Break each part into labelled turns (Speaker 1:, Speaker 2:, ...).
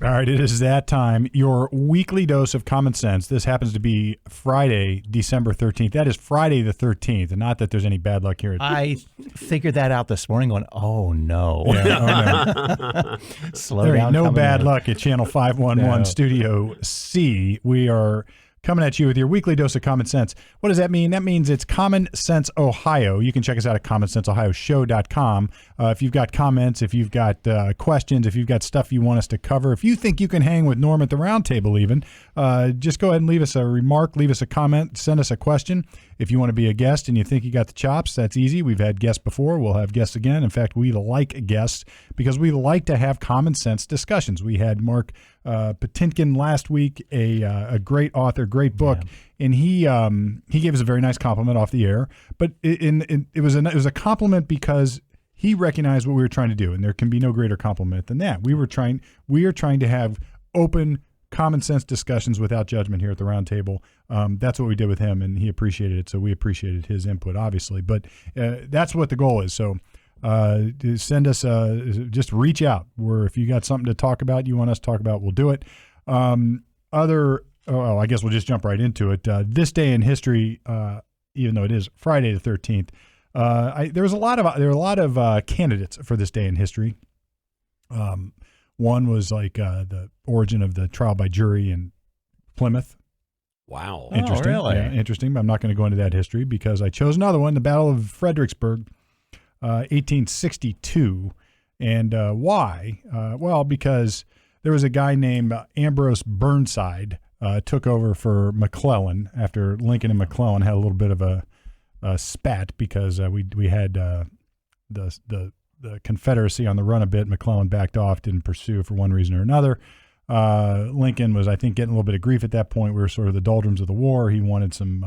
Speaker 1: All right, it is that time. Your weekly dose of common sense. This happens to be Friday, December 13th. That is Friday the 13th, and not that there's any bad luck here.
Speaker 2: I figured that out this morning going, oh, no.
Speaker 1: Yeah, oh, no.
Speaker 2: Slow
Speaker 1: there
Speaker 2: down.
Speaker 1: ain't no bad
Speaker 2: in.
Speaker 1: luck at Channel 511 Studio C. We are coming at you with your weekly dose of common sense. What does that mean? That means it's Common Sense Ohio. You can check us out at commonsenseohioshow.com. If you've got comments, if you've got questions, if you've got stuff you want us to cover, if you think you can hang with Norm at the round table even, just go ahead and leave us a remark, leave us a comment, send us a question. If you want to be a guest and you think you got the chops, that's easy. We've had guests before. We'll have guests again. In fact, we like guests because we like to have common sense discussions. We had Mark Timken last week, a great author, great book, and he gave us a very nice compliment off the air. But it was a compliment because he recognized what we were trying to do, and there can be no greater compliment than that. We are trying to have open, common sense discussions without judgment here at the round table. That's what we did with him, and he appreciated it. So we appreciated his input, obviously. But that's what the goal is. So send us, just reach out. If you got something to talk about, you want us to talk about, we'll do it. I guess we'll just jump right into it. This day in history, even though it is Friday the 13th, there were a lot of candidates for this day in history. One was like the origin of the trial by jury in Plymouth.
Speaker 3: Wow.
Speaker 1: Interesting.
Speaker 2: Oh, really?
Speaker 1: Yeah, interesting. But I'm not going to go into that history because I chose another one, the Battle of Fredericksburg, 1862. And why? Well, because there was a guy named Ambrose Burnside took over for McClellan after Lincoln and McClellan had a little bit of a spat because we had the Confederacy on the run a bit. McClellan backed off, didn't pursue for one reason or another. Lincoln was, I think, getting a little bit of grief at that point. We were sort of the doldrums of the war. He wanted some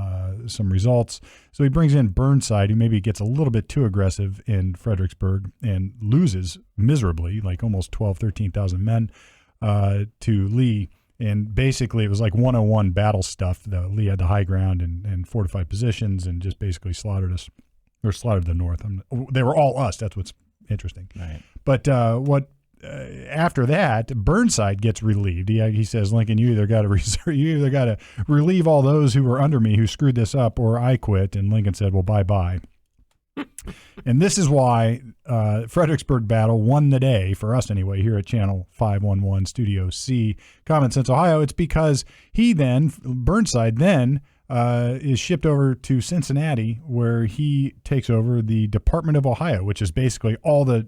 Speaker 1: results. So he brings in Burnside, who maybe gets a little bit too aggressive in Fredericksburg and loses miserably, like almost 13,000 men to Lee. And basically, it was like 101 battle stuff. Lee had the high ground and fortified positions and just basically slaughtered us, or slaughtered the North. They were all us. That's what's interesting.
Speaker 2: Right.
Speaker 1: But after that, Burnside gets relieved. He says, Lincoln, you either got to relieve all those who were under me who screwed this up, or I quit. And Lincoln said, well, bye-bye. And this is why Fredericksburg battle won the day, for us anyway, here at Channel 511 Studio C, Common Sense, Ohio. It's because Burnside then is shipped over to Cincinnati, where he takes over the Department of Ohio, which is basically all the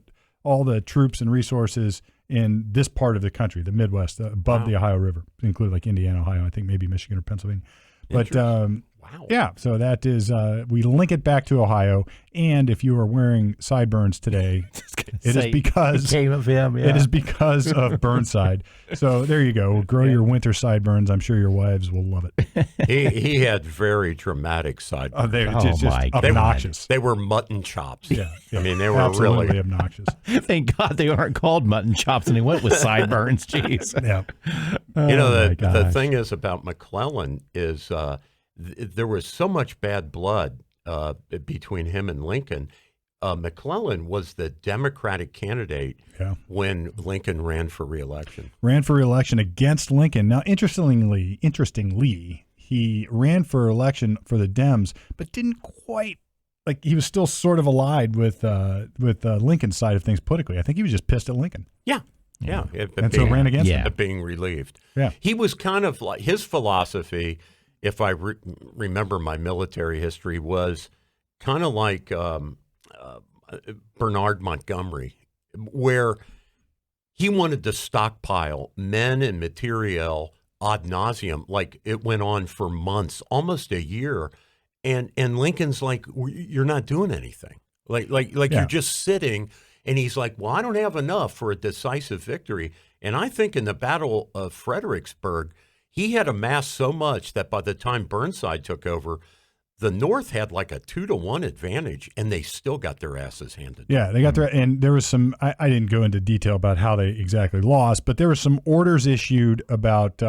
Speaker 1: troops and resources in this part of the country, the Midwest, above the Ohio River, including like Indiana, Ohio, I think maybe Michigan or Pennsylvania. But
Speaker 3: wow.
Speaker 1: Yeah, so that is, we link it back to Ohio. And if you are wearing sideburns today, it is because
Speaker 2: it came of him. Yeah.
Speaker 1: It is because of Burnside. So there you go. Grow your winter sideburns. I'm sure your wives will love it.
Speaker 3: He had very dramatic sideburns.
Speaker 1: They're
Speaker 2: Oh,
Speaker 1: just
Speaker 2: my God.
Speaker 1: obnoxious.
Speaker 3: They were mutton chops.
Speaker 1: Yeah,
Speaker 3: I mean, they were
Speaker 1: absolutely
Speaker 3: really
Speaker 1: obnoxious.
Speaker 2: Thank God they aren't called mutton chops, and he went with sideburns. Jeez.
Speaker 1: Yeah.
Speaker 3: You know,
Speaker 2: Oh, my
Speaker 3: the
Speaker 2: gosh.
Speaker 3: thing is about McClellan is there was so much bad blood between him and Lincoln. McClellan was the Democratic candidate when Lincoln ran for re-election.
Speaker 1: Ran for re-election against Lincoln. Now, interestingly, he ran for election for the Dems, but didn't quite, like, he was still sort of allied with Lincoln's side of things politically. I think he was just pissed at Lincoln.
Speaker 3: Yeah.
Speaker 1: And so ran against him.
Speaker 3: Being relieved.
Speaker 1: Yeah.
Speaker 3: He was kind of like, his philosophy, if I remember my military history, was kind of like Bernard Montgomery, where he wanted to stockpile men and material ad nauseum, like it went on for months, almost a year. And Lincoln's like, you're not doing anything. Like you're just sitting. And he's like, well, I don't have enough for a decisive victory. And I think in the Battle of Fredericksburg, he had amassed so much that by the time Burnside took over, the North had like a 2-to-1 advantage, and they still got their asses handed.
Speaker 1: Yeah, they got their, and there was some, I didn't go into detail about how they exactly lost, but there were some orders issued about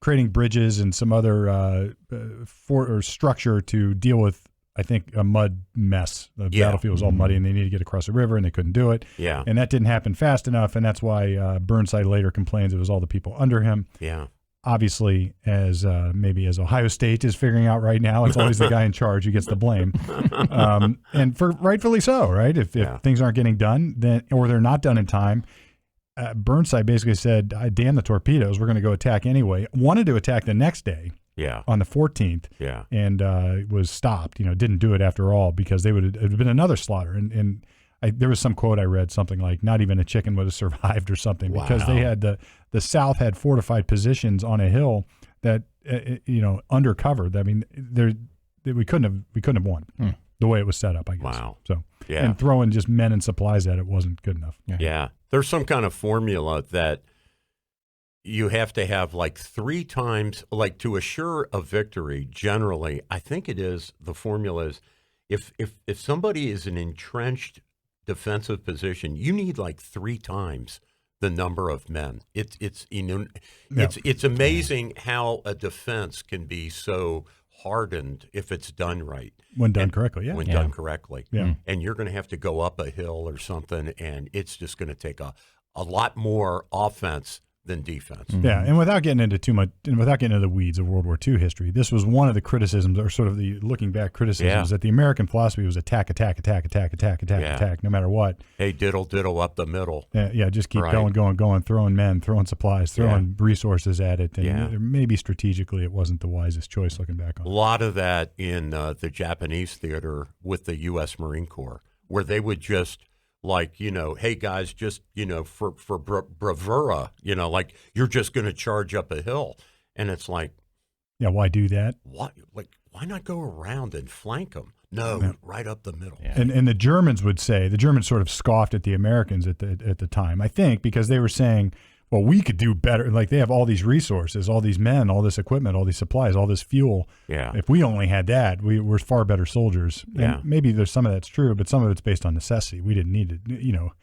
Speaker 1: creating bridges and some other structure to deal with I think, a mud mess. The battlefield was all muddy, and they needed to get across the river, and they couldn't do it.
Speaker 3: Yeah.
Speaker 1: And that didn't happen fast enough, and that's why Burnside later complains it was all the people under him.
Speaker 3: Yeah.
Speaker 1: Obviously, as maybe as Ohio State is figuring out right now, it's always the guy in charge who gets the blame, and rightfully so, right? If things aren't getting done, then or they're not done in time, Burnside basically said, "Damn the torpedoes, we're going to go attack anyway." Wanted to attack the next day, on the 14th, and was stopped. Didn't do it after all because it would have been another slaughter. And there was some quote I read, something like, "Not even a chicken would have survived," or something, because they had the South had fortified positions on a hill that undercovered. I mean, we couldn't have won the way it was set up, I guess.
Speaker 3: Wow.
Speaker 1: So and throwing just men and supplies at it wasn't good enough.
Speaker 3: Yeah. There's some kind of formula that you have to have like 3 times, like to assure a victory. Generally, I think the formula is if somebody is an entrenched defensive position, you need like 3 times the number of men. It's amazing how a defense can be so hardened if it's done right.
Speaker 1: When done correctly,
Speaker 3: done correctly. Yeah. And you're going to have to go up a hill or something, and it's just going to take a lot more offense than defense.
Speaker 1: Yeah, and without getting into too much, and without getting into the weeds of World War II history, this was one of the criticisms, or sort of the looking back criticisms, that the American philosophy was attack, no matter what.
Speaker 3: Hey, diddle up the middle.
Speaker 1: Just keep going, throwing men, throwing supplies, throwing resources at it. And maybe strategically it wasn't the wisest choice looking back on it.
Speaker 3: A lot of that in the Japanese theater with the U.S. Marine Corps, where they would just, like, hey guys, just, for bravura, like you're just going to charge up a hill. And it's like,
Speaker 1: why do that?
Speaker 3: Why not go around and flank them? No, right up the middle. Yeah.
Speaker 1: And the Germans would say, the Germans sort of scoffed at the Americans at the time, I think, because they were saying, well, we could do better. Like, they have all these resources, all these men, all this equipment, all these supplies, all this fuel.
Speaker 3: Yeah.
Speaker 1: If we only had that, we're far better soldiers.
Speaker 3: Yeah.
Speaker 1: And maybe there's some of that's true, but some of it's based on necessity. We didn't need it,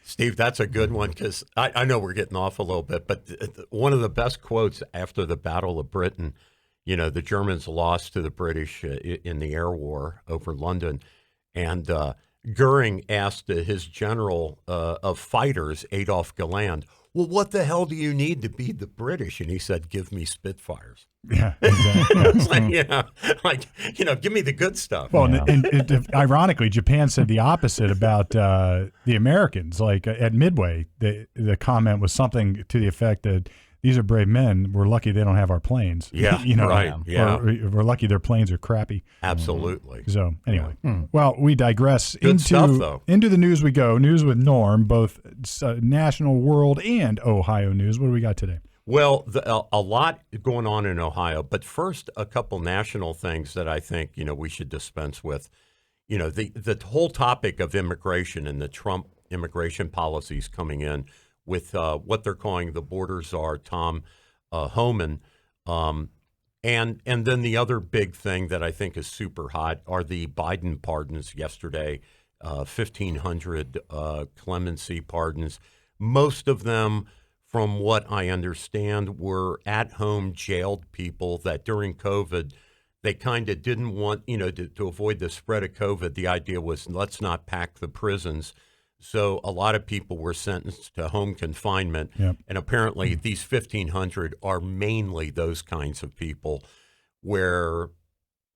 Speaker 3: Steve, that's a good one, because I know we're getting off a little bit, but one of the best quotes after the Battle of Britain, the Germans lost to the British in the air war over London, and Goering asked his general of fighters, Adolf Galland, well, what the hell do you need to beat the British? And he said, give me Spitfires.
Speaker 1: Yeah, exactly.
Speaker 3: It's give me the good stuff.
Speaker 1: Well, and ironically, Japan said the opposite about the Americans. Like at Midway, the comment was something to the effect that these are brave men. We're lucky they don't have our planes.
Speaker 3: Yeah, right. Yeah.
Speaker 1: Or we're lucky their planes are crappy.
Speaker 3: Absolutely.
Speaker 1: So anyway, well, we digress.
Speaker 3: Good stuff, though.
Speaker 1: Into the news we go. News with Norm, both national, world, and Ohio news. What do we got today?
Speaker 3: Well, a lot going on in Ohio, but first, a couple national things that I think, we should dispense with. The whole topic of immigration and the Trump immigration policies coming in with what they're calling the border czar, Tom Homan. And then the other big thing that I think is super hot are the Biden pardons yesterday, 1,500 clemency pardons. Most of them, from what I understand, were at-home jailed people that during COVID, they kind of didn't want, to avoid the spread of COVID. The idea was, let's not pack the prisons. So a lot of people were sentenced to home confinement.
Speaker 1: Yep.
Speaker 3: And apparently these 1,500 are mainly those kinds of people where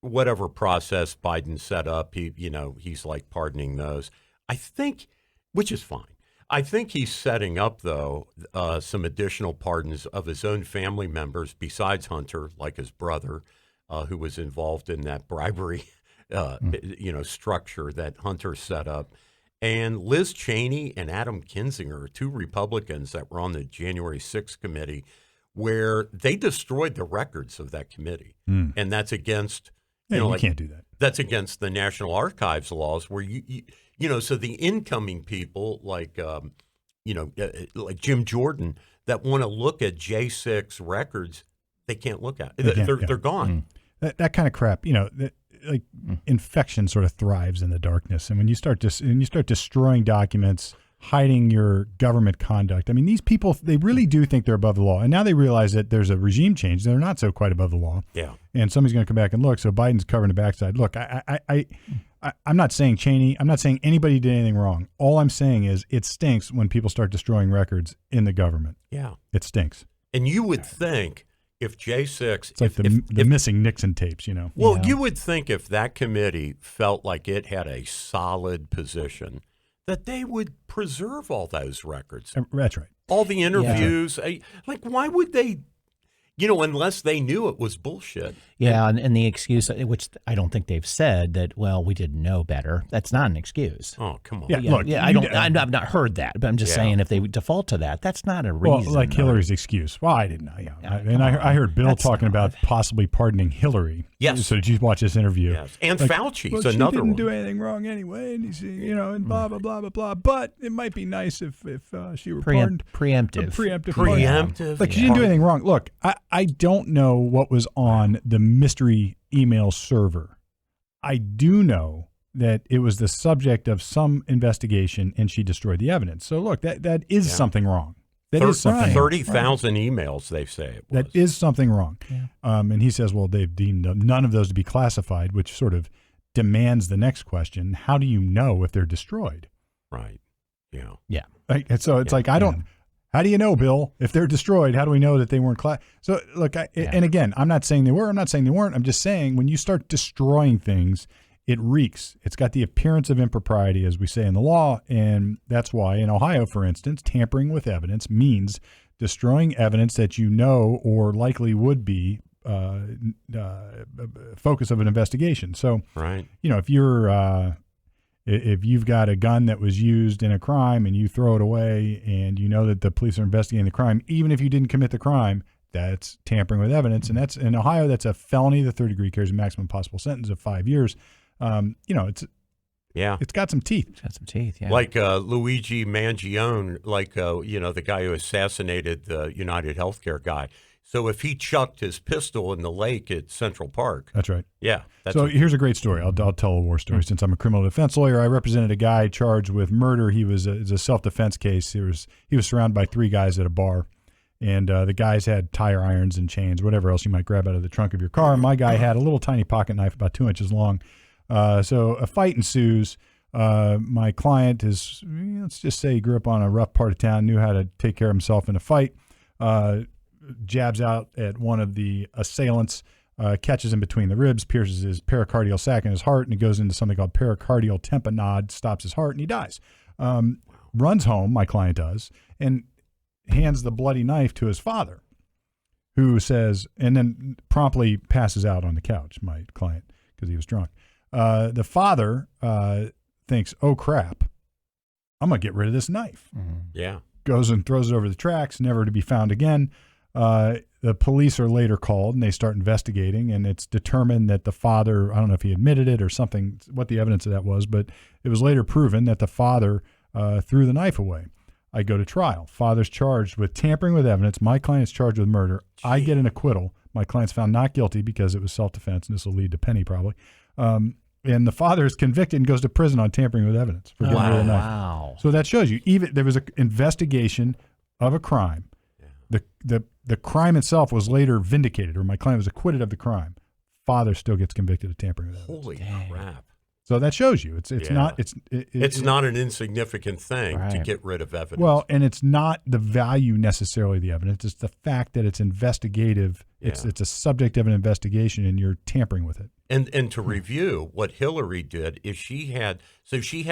Speaker 3: whatever process Biden set up, he's like pardoning those. I think, which is fine. I think he's setting up, though, some additional pardons of his own family members besides Hunter, like his brother, who was involved in that bribery, structure that Hunter set up. And Liz Cheney and Adam Kinzinger, 2 Republicans that were on the January 6th committee, where they destroyed the records of that committee. And that's against,
Speaker 1: you can't do that.
Speaker 3: That's against the National Archives laws, where so the incoming people like Jim Jordan that want to look at J6 records, they can't look at it. They're gone.
Speaker 1: That kind of crap, infection sort of thrives in the darkness. And when you start destroying documents, hiding your government conduct, I mean, these people, they really do think they're above the law. And now they realize that there's a regime change. They're not so quite above the law.
Speaker 3: Yeah.
Speaker 1: And somebody's going to come back and look. So Biden's covering the backside. Look, I'm not saying Cheney. I'm not saying anybody did anything wrong. All I'm saying is it stinks when people start destroying records in the government.
Speaker 3: Yeah.
Speaker 1: It stinks.
Speaker 3: And you would think if J6...
Speaker 1: It's like the missing Nixon tapes, you know.
Speaker 3: Well, you would think if that committee felt like it had a solid position, that they would preserve all those records.
Speaker 1: That's right.
Speaker 3: All the interviews. Like, why would they... unless they knew it was bullshit.
Speaker 2: Yeah, and the excuse, which I don't think they've said, that, well, we didn't know better. That's not an excuse.
Speaker 3: Oh, come on.
Speaker 1: Yeah, look,
Speaker 2: I've not heard that, but I'm just saying if they default to that, that's not a reason.
Speaker 1: Well, like Hillary's excuse. Well, I didn't know. Yeah. I heard Bill talking about possibly pardoning Hillary.
Speaker 3: Yes.
Speaker 1: So did you watch this interview?
Speaker 3: Yes. And like, Fauci's
Speaker 1: well,
Speaker 3: another one.
Speaker 1: She didn't do anything wrong anyway, and he's, and blah, blah, blah, blah, blah. But it might be nice if she were pardoned.
Speaker 2: Preemptive.
Speaker 3: Preemptive.
Speaker 1: Like, she didn't do anything wrong. Look, I don't know what was on the mystery email server. I do know that it was the subject of some investigation and she destroyed the evidence. So look, that is something wrong. That is something
Speaker 3: 30,000 emails, they say it was.
Speaker 1: That is something wrong. Yeah. And he says, well, they've deemed none of those to be classified, which sort of demands the next question. How do you know if they're destroyed?
Speaker 3: Right. Yeah.
Speaker 2: Yeah.
Speaker 1: And so it's like, I don't... How do you know, Bill, if they're destroyed? How do we know that they weren't So look, and again, I'm not saying they were. I'm not saying they weren't. I'm just saying when you start destroying things, it reeks. It's got the appearance of impropriety, as we say in the law, and that's why in Ohio, for instance, tampering with evidence means destroying evidence that you know or likely would be focus of an investigation. So,
Speaker 3: right.
Speaker 1: If you've got a gun that was used in a crime and you throw it away and you know that the police are investigating the crime, even if you didn't commit the crime, that's tampering with evidence. And that's in Ohio, that's a felony. The third degree carries a maximum possible sentence of 5 years. It's got some teeth.
Speaker 2: It's got some teeth, yeah.
Speaker 3: Like Luigi Mangione, the guy who assassinated the UnitedHealthcare guy. So if he chucked his pistol in the lake at Central Park.
Speaker 1: That's right.
Speaker 3: Yeah.
Speaker 1: Here's a great story. I'll tell a war story. Since I'm a criminal defense lawyer, I represented a guy charged with murder. It was a self-defense case. He was surrounded by 3 guys at a bar. And the guys had tire irons and chains, whatever else you might grab out of the trunk of your car. And my guy had a little tiny pocket knife about 2 inches long. So a fight ensues. My client is, let's just say he grew up on a rough part of town, knew how to take care of himself in a fight. Jabs out at one of the assailants, catches him between the ribs, pierces his pericardial sac in his heart, and it goes into something called pericardial tamponade, stops his heart, and he dies. Runs home, my client does, and hands the bloody knife to his father, who says, and then promptly passes out on the couch, my client, because he was drunk. The father thinks, oh, crap, I'm going to get rid of this knife.
Speaker 2: Mm-hmm.
Speaker 3: Yeah.
Speaker 1: Goes and throws it over the tracks, never to be found again. The police are later called and they start investigating, and it's determined that the father, I don't know if he admitted it or something, what the evidence of that was, but it was later proven that the father threw the knife away. I go to trial. Father's charged with tampering with evidence. My client's charged with murder. I get an acquittal. My client's found not guilty because it was self-defense, and this will lead to Penny probably. And the father is convicted and goes to prison on tampering with evidence for getting rid of the knife.
Speaker 2: Wow.
Speaker 1: So that shows you, even there was an investigation of a crime. The crime itself was later vindicated, or my client was acquitted of the crime. Father still gets convicted of tampering with evidence.
Speaker 3: Holy crap.
Speaker 1: So that shows you it's not
Speaker 3: an insignificant thing to get rid of evidence.
Speaker 1: Well, and it's not the value necessarily of the evidence. It's the fact that it's investigative. It's a subject of an investigation, and you're tampering with it.
Speaker 3: And to review, what Hillary did is she had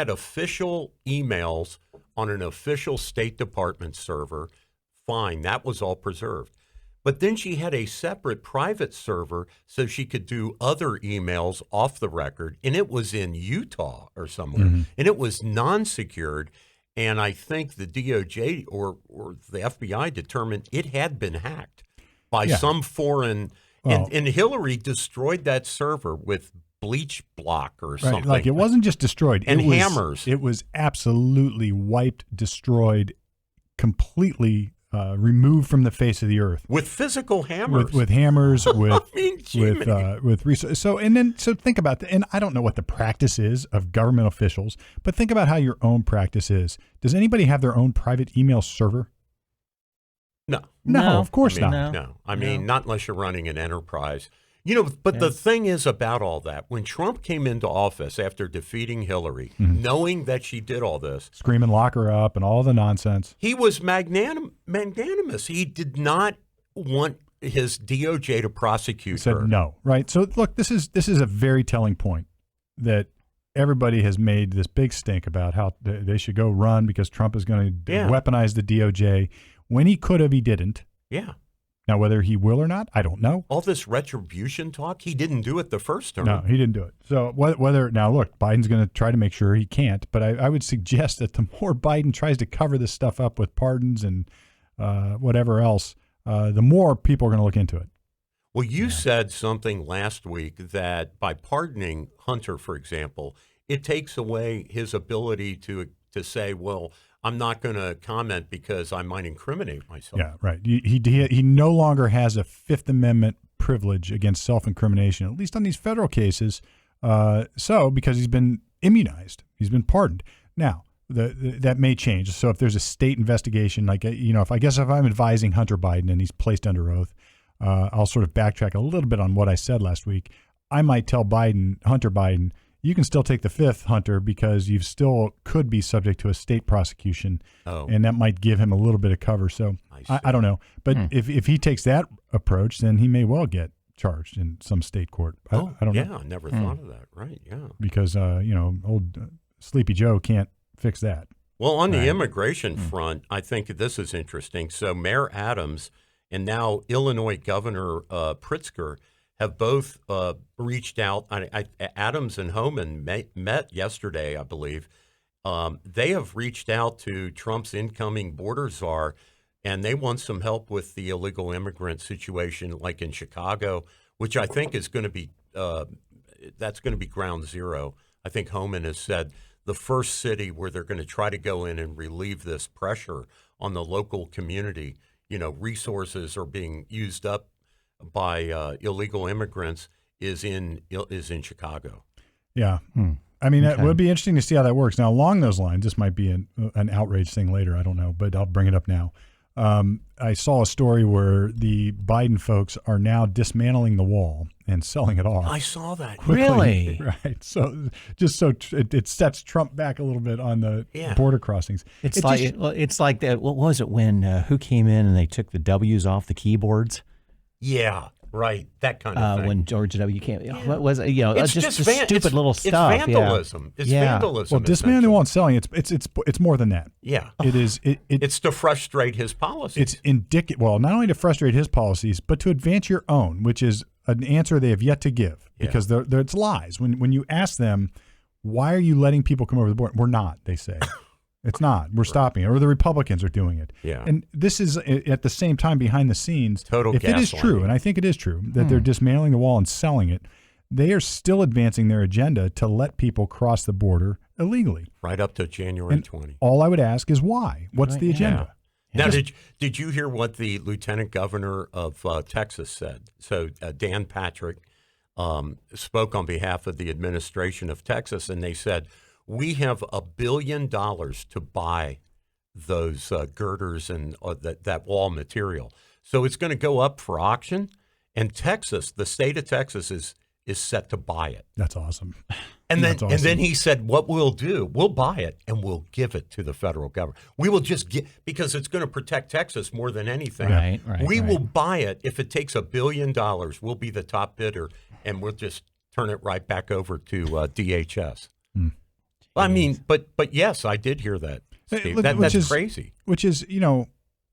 Speaker 3: official emails on an official State Department server. Fine, that was all preserved. But then she had a separate private server so she could do other emails off the record, and it was in Utah or somewhere, and it was non-secured. And I think the DOJ or the FBI determined it had been hacked by some foreign. Well, and Hillary destroyed that server with bleach block or something.
Speaker 1: Like, it wasn't just destroyed.
Speaker 3: And hammers.
Speaker 1: It was absolutely wiped, destroyed, completely removed from the face of the earth
Speaker 3: with physical hammers.
Speaker 1: With hammers, with
Speaker 3: with
Speaker 1: so think about that. And I don't know what the practice is of government officials, but think about how your own practice is. Does anybody have their own private email server?
Speaker 3: No,
Speaker 1: of course not.
Speaker 3: No, I mean, not unless you're running an enterprise. But the thing is about all that, when Trump came into office after defeating Hillary, knowing that she did all this,
Speaker 1: screaming lock her up and all the nonsense,
Speaker 3: he was magnanimous. He did not want his DOJ to prosecute her.
Speaker 1: He said no, right? So look, this is a very telling point that everybody has made this big stink about how they should go run because Trump is going to weaponize the DOJ. When he could have, he didn't.
Speaker 3: Yeah.
Speaker 1: Now, whether he will or not, I don't know.
Speaker 3: All this retribution talk, he didn't do it the first term.
Speaker 1: No, he didn't do it. So whether now, look, Biden's going to try to make sure he can't, but I would suggest that the more Biden tries to cover this stuff up with pardons and whatever else, the more people are going to look into it.
Speaker 3: Well, you said something last week that by pardoning Hunter, for example, it takes away his ability to say, well, I'm not going to comment because I might incriminate myself.
Speaker 1: Yeah, right. He no longer has a Fifth Amendment privilege against self-incrimination, at least on these federal cases. Because he's been immunized, he's been pardoned. Now, that may change. So if there's a state investigation, like if I'm advising Hunter Biden and he's placed under oath, I'll sort of backtrack a little bit on what I said last week. I might tell Hunter Biden, you can still take the fifth, Hunter, because you still could be subject to a state prosecution, and that might give him a little bit of cover. So I don't know. But if he takes that approach, then he may well get charged in some state court. I don't know.
Speaker 3: Yeah, I never thought of that. Right, yeah.
Speaker 1: Because, old Sleepy Joe can't fix that.
Speaker 3: Well, on the immigration front, I think this is interesting. So Mayor Adams and now Illinois Governor Pritzker have both reached out. Adams and Homan met yesterday, I believe. They have reached out to Trump's incoming border czar, and they want some help with the illegal immigrant situation, like in Chicago, which I think is going to be that's going to be ground zero. I think Homan has said the first city where they're going to try to go in and relieve this pressure on the local community. Resources are being used up by illegal immigrants is in Chicago.
Speaker 1: Yeah. I mean, it would be interesting to see how that works. Now, along those lines, this might be an outrage thing later. I don't know, but I'll bring it up now. I saw a story where the Biden folks are now dismantling the wall and selling it off.
Speaker 3: I saw that.
Speaker 1: Quickly.
Speaker 2: Really?
Speaker 1: Right. So it sets Trump back a little bit on the border crossings.
Speaker 2: It's like that. What was it when who came in and they took the W's off the keyboards?
Speaker 3: Yeah. Right, that kind of thing.
Speaker 2: When George W. came, what was it? It's
Speaker 3: just
Speaker 2: stupid little stuff.
Speaker 3: It's vandalism.
Speaker 2: Yeah.
Speaker 3: It's vandalism.
Speaker 1: Well, dismantling the wall and selling it's more than that.
Speaker 3: Yeah,
Speaker 1: it is.
Speaker 3: It's to frustrate his policies.
Speaker 1: It's indicative. Well, not only to frustrate his policies, but to advance your own, which is an answer they have yet to give because it's lies. When you ask them, why are you letting people come over the border? We're not. They say. It's not. We're stopping it, or the Republicans are doing it.
Speaker 3: Yeah.
Speaker 1: And this is at the same time behind the scenes.
Speaker 3: Total
Speaker 1: if it is
Speaker 3: gaslighting.
Speaker 1: true, and I think it is true, that they're dismantling the wall and selling it, they are still advancing their agenda to let people cross the border illegally.
Speaker 3: Right up to January 20.
Speaker 1: All I would ask is why? What's the agenda?
Speaker 3: Yeah. Now, did you hear what the lieutenant governor of Texas said? So Dan Patrick spoke on behalf of the administration of Texas, and they said, we have $1 billion to buy those girders and that wall material. So it's going to go up for auction, and Texas, the state of Texas, is set to buy it.
Speaker 1: That's awesome.
Speaker 3: And then he said, what we'll do, we'll buy it and we'll give it to the federal government. We will just because it's going to protect Texas more than anything.
Speaker 2: Right,
Speaker 3: we will buy it. If it takes $1 billion, we'll be the top bidder, and we'll just turn it right back over to DHS. I mean, but yes, I did hear that, Steve. That's crazy.
Speaker 1: Which is,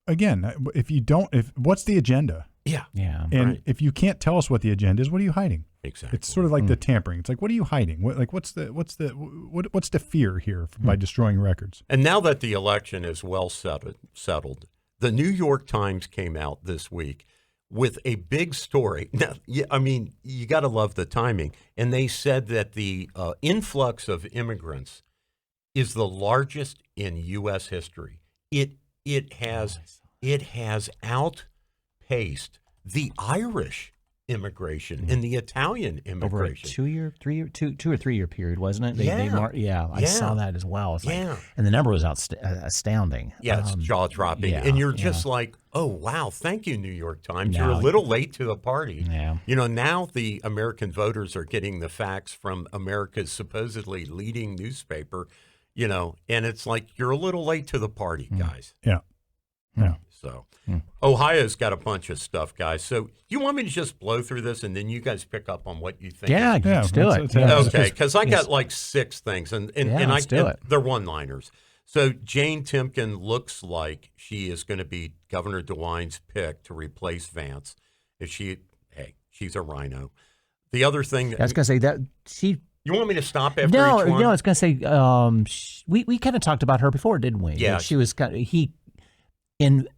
Speaker 1: again, what's the agenda?
Speaker 3: Yeah.
Speaker 1: And if you can't tell us what the agenda is, what are you hiding?
Speaker 3: Exactly.
Speaker 1: It's sort of like the tampering. It's like, what are you hiding? What's the fear here by destroying records? And
Speaker 3: now that the election is well settled, the New York Times came out this week with a big story. Now, I mean, you got to love the timing. And they said that the influx of immigrants is the largest in U.S. history. It has outpaced the Irish immigration and the Italian
Speaker 2: Over a
Speaker 3: immigration.
Speaker 2: 2 or 3 year period, wasn't it? I saw that as well. It's like, and the number was astounding.
Speaker 3: Yeah, it's jaw dropping, and you're just like, oh wow, thank you, New York Times. You're a little late to the party.
Speaker 2: Yeah.
Speaker 3: Now the American voters are getting the facts from America's supposedly leading newspaper. And it's like you're a little late to the party, guys.
Speaker 1: Yeah.
Speaker 3: So Ohio's got a bunch of stuff, guys. So you want me to just blow through this and then you guys pick up on what you think?
Speaker 2: Yeah, let's do it.
Speaker 3: Okay, because I got like 6 things, and
Speaker 2: do it.
Speaker 3: They're one-liners. So Jane Timken looks like she is going to be Governor DeWine's pick to replace Vance. She's a rhino. The other thing,
Speaker 2: I was going to say that she.
Speaker 3: You want me to stop after each one?
Speaker 2: No, I was going to say we kind of talked about her before, didn't we?
Speaker 3: Yeah,
Speaker 2: she was kind of he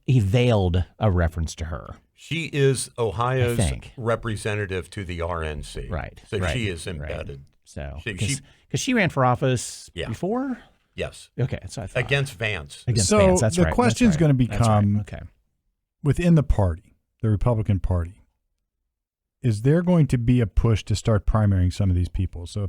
Speaker 2: veiled a reference to her.
Speaker 3: She is Ohio's representative to the RNC.
Speaker 2: Right.
Speaker 3: So she is embedded.
Speaker 2: Right. So because she ran for office before.
Speaker 3: Yes.
Speaker 2: Okay. So I thought
Speaker 3: against Vance.
Speaker 2: Vance. That's
Speaker 1: the question's going to become within the party, the Republican Party. Is there going to be a push to start primarying some of these people? So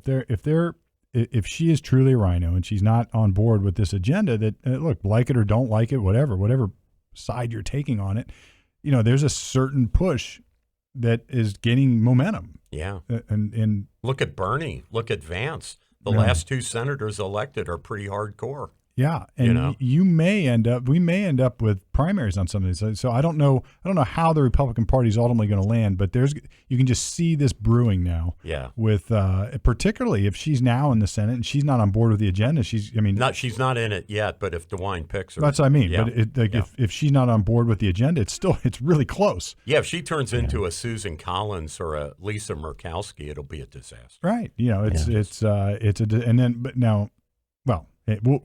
Speaker 1: if she is truly a rhino and she's not on board with this agenda, that look, like it or don't like it, whatever side you're taking on it, there's a certain push that is gaining momentum.
Speaker 3: Yeah.
Speaker 1: And
Speaker 3: look at Bernie, look at Vance. The last 2 senators elected are pretty hardcore.
Speaker 1: Yeah, and we may end up with primaries on some of these. So I don't know how the Republican Party is ultimately going to land, but you can just see this brewing now.
Speaker 3: Yeah.
Speaker 1: With particularly if she's now in the Senate and she's not on board with the agenda, she's not
Speaker 3: in it yet. But if DeWine picks her,
Speaker 1: that's what I mean. Yeah. But if she's not on board with the agenda, it's really close.
Speaker 3: Yeah, if she turns into a Susan Collins or a Lisa Murkowski, it'll be a disaster.
Speaker 1: Right.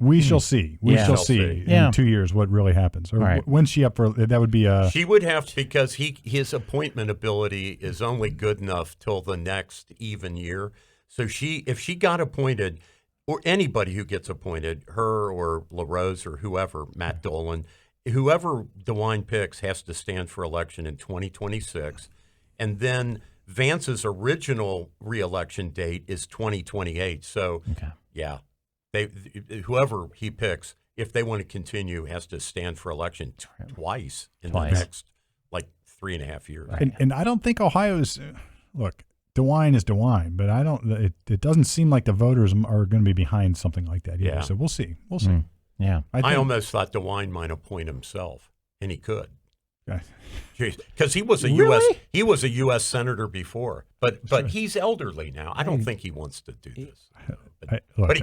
Speaker 1: We shall see. We shall see in 2 years what really happens. Or when's she up for? That would be a.
Speaker 3: She would have to, because his appointment ability is only good enough till the next even year. So if she got appointed, or anybody who gets appointed, her or LaRose or whoever, Matt Dolan, whoever DeWine picks has to stand for election in 2026, and then Vance's original reelection date is 2028. So whoever he picks, if they want to continue, has to stand for election twice in the next 3.5 years.
Speaker 1: Right. And I don't think Ohio's look. DeWine is DeWine, but I don't. It doesn't seem like the voters are going to be behind something like that either. Yeah. So we'll see. We'll see.
Speaker 2: Yeah.
Speaker 3: I almost thought DeWine might appoint himself, and he could. Because he was a U.S. senator before, but he's elderly now. I don't think he wants to do this. But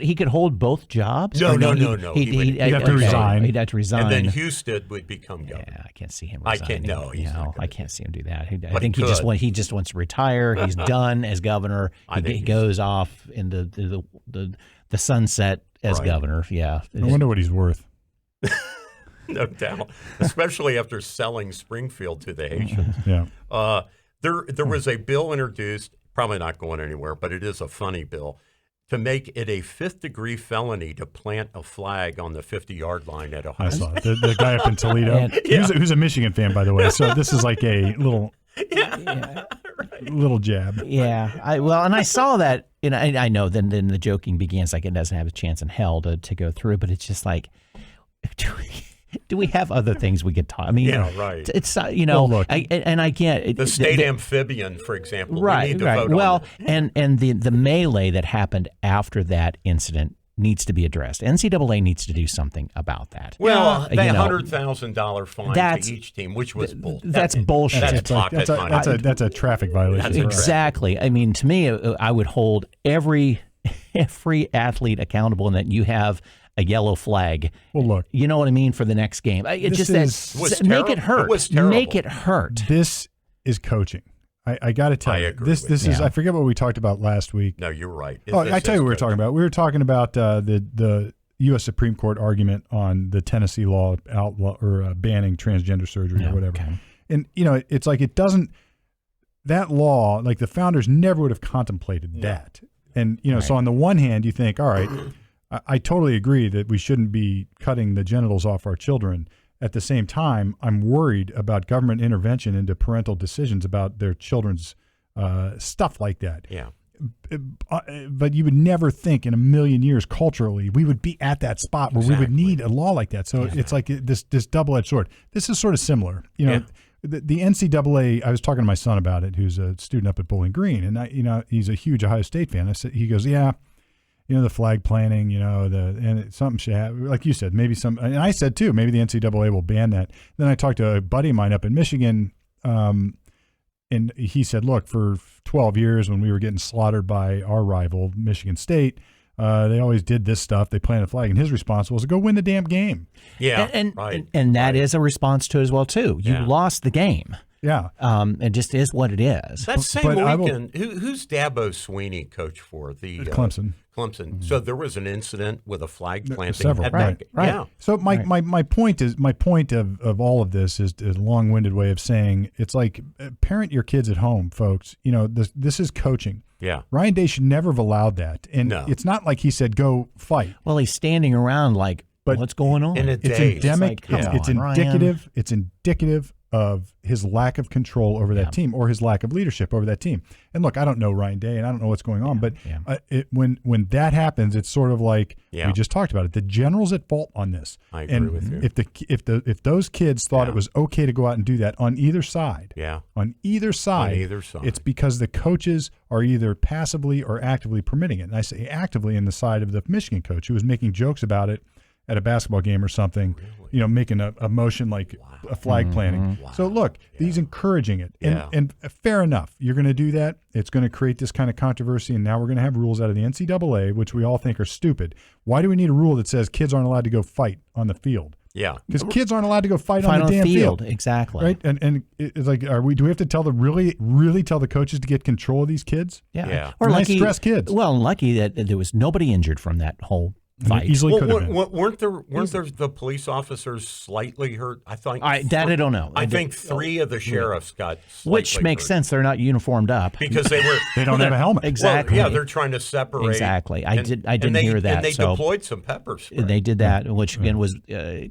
Speaker 2: he could hold both jobs.
Speaker 3: No.
Speaker 1: He'd have to resign.
Speaker 2: He'd have to resign,
Speaker 3: and then Houston would become governor.
Speaker 2: Yeah, I can't see him resigning. I can't see him do that. I think he just wants to retire. He's done as governor. He goes off into the sunset as governor. Yeah,
Speaker 1: I wonder what he's worth.
Speaker 3: No doubt, especially after selling Springfield to the Haitians.
Speaker 1: Yeah.
Speaker 3: There was a bill introduced, probably not going anywhere, but it is a funny bill, to make it a 5th-degree felony to plant a flag on the 50-yard line at Ohio.
Speaker 1: I saw it. The guy up in Toledo, who's a Michigan fan, by the way. So this is like a little jab.
Speaker 2: Yeah. And I saw that, and I know then the joking begins, like it doesn't have a chance in hell to go through, but it's just like, do we have other things we could talk? I mean,
Speaker 3: right.
Speaker 2: It's
Speaker 1: look,
Speaker 2: I can't.
Speaker 3: The state amphibian, for example.
Speaker 2: Right.
Speaker 3: We need to vote
Speaker 2: well,
Speaker 3: on
Speaker 2: and the melee that happened after that incident needs to be addressed. NCAA needs to do something about that.
Speaker 3: Well, that $100,000 fine to each team, which was bullshit.
Speaker 2: That's bullshit.
Speaker 1: That's a traffic violation.
Speaker 2: Exactly. I mean, to me, I would hold every athlete accountable in that you have a yellow flag.
Speaker 1: Well, look,
Speaker 2: you know what I mean, for the next game. Make it hurt. Make it hurt.
Speaker 1: This is coaching. I got to tell you, this is. I forget what we talked about last week.
Speaker 3: No, you're right.
Speaker 1: I tell you what we were talking about. We were talking about the U.S. Supreme Court argument on the Tennessee law banning transgender surgery or whatever. Okay. And it's like it doesn't. That law, like the founders never would have contemplated that. And so on the one hand, you think, all right. I totally agree that we shouldn't be cutting the genitals off our children. at the same time, I'm worried about government intervention into parental decisions about their children's stuff like that.
Speaker 3: Yeah.
Speaker 1: But you would never think in a million years culturally we would be at that spot where we would need a law like that. So it's like this double-edged sword. This is sort of similar. The NCAA, I was talking to my son about it, who's a student up at Bowling Green, and he's a huge Ohio State fan. He goes, yeah, the flag planting, and something should happen. Like you said, maybe some, and I said too, maybe the NCAA will ban that. Then I talked to a buddy of mine up in Michigan, and he said, look, for 12 years when we were getting slaughtered by our rival, Michigan State, they always did this stuff. They planted a flag, and his response was to go win the damn game.
Speaker 3: Yeah,
Speaker 2: and that is a response to it as well too. You lost the game.
Speaker 1: Yeah,
Speaker 2: it just is what it is.
Speaker 3: That same weekend, who's Dabo Sweeney coach for? The
Speaker 1: Clemson.
Speaker 3: Clemson. Mm-hmm. So there was an incident with a flag planting.
Speaker 1: Several, right.
Speaker 3: Yeah.
Speaker 1: So my point of all of this is a long-winded way of saying it's like parent your kids at home, folks. This is coaching.
Speaker 3: Yeah.
Speaker 1: Ryan Day should never have allowed that, and it's not like he said go fight.
Speaker 2: Well, he's standing around like, what's going on?
Speaker 1: It's endemic. It's indicative.
Speaker 2: Ryan.
Speaker 1: It's indicative of his lack of control over that team or his lack of leadership over that team. And look, I don't know Ryan Day and I don't know what's going on, but when that happens, it's sort of like we just talked about it. The general's at fault on this.
Speaker 3: I agree with you.
Speaker 1: If those kids thought it was okay to go out and do that on either side, on either side, it's because the coaches are either passively or actively permitting it. And I say actively in the side of the Michigan coach who was making jokes about it at a basketball game or something, making a motion like a flag planting. Wow. So look, he's encouraging it. And fair enough. You're going to do that. It's going to create this kind of controversy. And now we're going to have rules out of the NCAA, which we all think are stupid. Why do we need a rule that says kids aren't allowed to go fight on the field?
Speaker 3: Yeah.
Speaker 1: Because kids aren't allowed to go fight on the damn field.
Speaker 2: Exactly.
Speaker 1: Right. And it's like, do we have to tell really tell the coaches to get control of these kids?
Speaker 2: Yeah.
Speaker 1: Or lucky, stress kids.
Speaker 2: Well, lucky that there was nobody injured from that whole fight.
Speaker 1: Easily could have been.
Speaker 3: Weren't there the police officers slightly hurt? I think
Speaker 2: I don't know.
Speaker 3: I think 3 of the sheriffs got slightly
Speaker 2: which makes
Speaker 3: hurt.
Speaker 2: sense. They're not uniformed up
Speaker 3: because they
Speaker 1: don't have a helmet.
Speaker 2: Exactly.
Speaker 3: Well, they're trying to separate.
Speaker 2: Exactly. I didn't hear that.
Speaker 3: And they deployed some pepper spray.
Speaker 2: They did that, which again was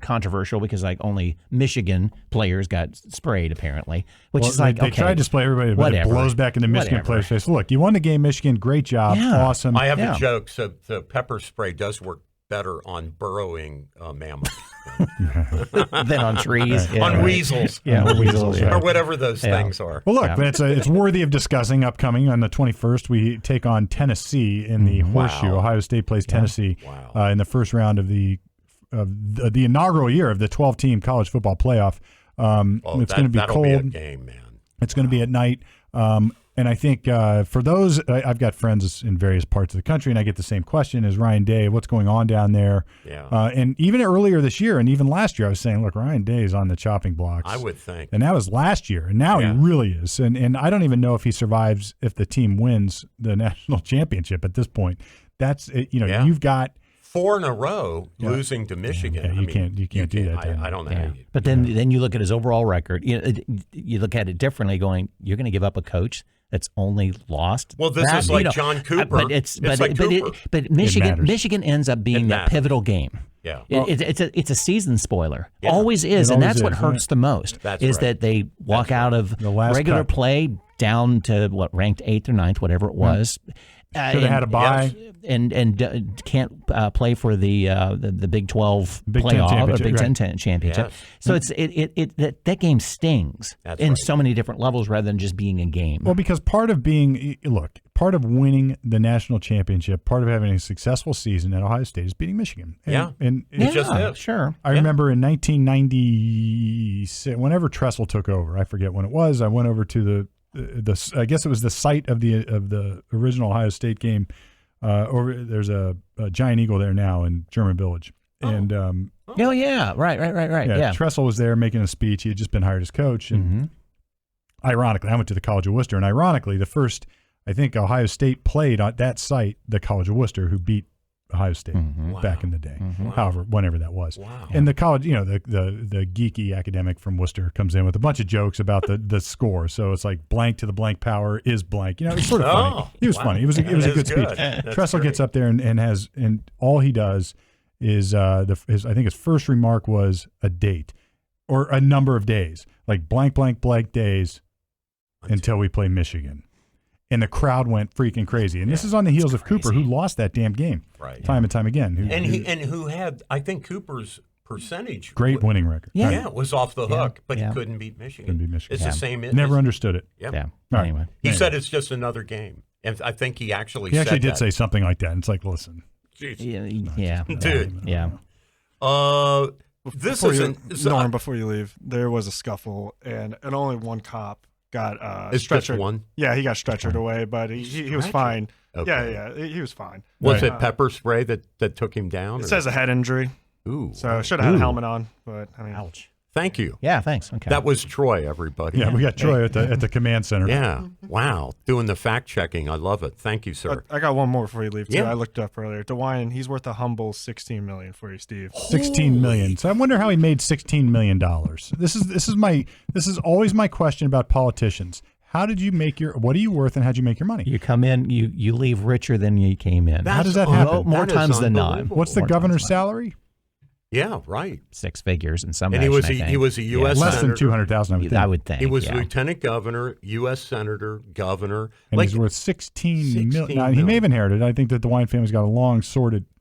Speaker 2: controversial because only Michigan players got sprayed apparently. Which is like
Speaker 1: they tried to spray everybody, but it blows back into Michigan players' face. Look, you won the game, Michigan. Great job, awesome.
Speaker 3: I have a joke. So the pepper spray does work better on burrowing mammoths
Speaker 2: than on trees,
Speaker 3: on weasels,
Speaker 2: weasels,
Speaker 3: or whatever those things are.
Speaker 1: Well, look, it's worthy of discussing. Upcoming on the 21st, we take on Tennessee in the Horseshoe. Ohio State plays Tennessee in the first round of the inaugural year of the 12-team college football playoff. It's going to be cold.
Speaker 3: Be a game, man.
Speaker 1: It's going to be at night. And I think for those, I've got friends in various parts of the country, and I get the same question as Ryan Day, what's going on down there?
Speaker 3: Yeah.
Speaker 1: And even earlier this year, and even last year, I was saying, look, Ryan Day is on the chopping blocks.
Speaker 3: I would think.
Speaker 1: And that was last year, and now he really is. And I don't even know if he survives if the team wins the national championship at this point. That's you've got
Speaker 3: 4 in a row losing to Michigan.
Speaker 1: You can't do that.
Speaker 3: I don't know.
Speaker 2: Yeah. But then you look at his overall record. You look at it differently. Going, you're going to give up a coach that's only lost.
Speaker 3: Well, this is like John Cooper.
Speaker 2: But Michigan ends up being that pivotal game.
Speaker 3: Yeah,
Speaker 2: it's a season spoiler. Yeah. Always is, and that's what hurts the most. That they walk out of the regular play down to ranked 8th or 9th, whatever it was.
Speaker 1: Should have had a bye,
Speaker 2: and can't play for the Big 12 playoff or Big 10 championship. Yes. So that game stings so many different levels rather than just being a game.
Speaker 1: Well, because part of winning the national championship, part of having a successful season at Ohio State is beating Michigan. And
Speaker 2: sure.
Speaker 1: I remember in 1996, whenever Tressel took over, I forget when it was. I went over to I guess it was the site of the original Ohio State game. There's a giant eagle there now in German Village, and
Speaker 2: right.
Speaker 1: Tressel was there making a speech. He had just been hired as coach, and ironically, I went to the College of Worcester, and ironically, the first I think Ohio State played at that site, the College of Worcester, who beat Ohio State back in the day, however, whenever that was.
Speaker 3: Wow.
Speaker 1: And the college, the geeky academic from Worcester comes in with a bunch of jokes about the score. So it's like blank to the blank power is blank. It's sort of funny. He was funny. It was a good speech. Tressel gets up there and all he does is I think his first remark was a date. or a number of days, like blank, blank, blank days until we play Michigan. And the crowd went freaking crazy. And this is on the heels of Cooper, who lost that damn game time and time again.
Speaker 3: Who had, I think Cooper's percentage.
Speaker 1: Great winning record.
Speaker 3: Yeah, it was off the hook, but he couldn't beat Michigan. It's the same.
Speaker 1: Never understood it.
Speaker 2: Yeah.
Speaker 1: Anyway.
Speaker 3: He said it's just another game. And I think he actually
Speaker 1: did say something like that. And it's like, listen.
Speaker 2: Yeah.
Speaker 3: Dude.
Speaker 2: Yeah.
Speaker 3: This isn't...
Speaker 4: Norm, before you leave, there was a scuffle, and only one cop got
Speaker 3: stretchered. One?
Speaker 4: Yeah, he got stretchered away, but he was fine. Okay. Yeah, he was fine.
Speaker 3: Was it pepper spray that took him down?
Speaker 4: It says a head injury.
Speaker 3: Ooh.
Speaker 4: So should have had a helmet on, but I mean,
Speaker 2: ouch.
Speaker 3: Thank you.
Speaker 2: Yeah, thanks. Okay.
Speaker 3: That was Troy, everybody.
Speaker 1: Yeah, we got Troy at the command center.
Speaker 3: Yeah. Wow. Doing the fact checking. I love it. Thank you, sir.
Speaker 4: I got one more before you leave too.
Speaker 3: Yeah.
Speaker 4: I looked up earlier. DeWine, he's worth a humble $16 million for you, Steve.
Speaker 1: $16 million. So I wonder how he made $16 million. This is always my question about politicians. How did you make what are you worth, and how'd you make your money?
Speaker 2: You come in, you leave richer than you came in.
Speaker 1: How does that happen?
Speaker 2: More times than not.
Speaker 1: What's the governor's salary?
Speaker 3: Yeah, right.
Speaker 2: 6 figures in some.
Speaker 3: And he was a U.S.
Speaker 1: less
Speaker 3: senator.
Speaker 1: than $200,000.
Speaker 2: I would think.
Speaker 3: He was lieutenant governor, U.S. senator, governor,
Speaker 1: and he's worth $16 million. Now, he may have inherited. I think that the Wine family's got a long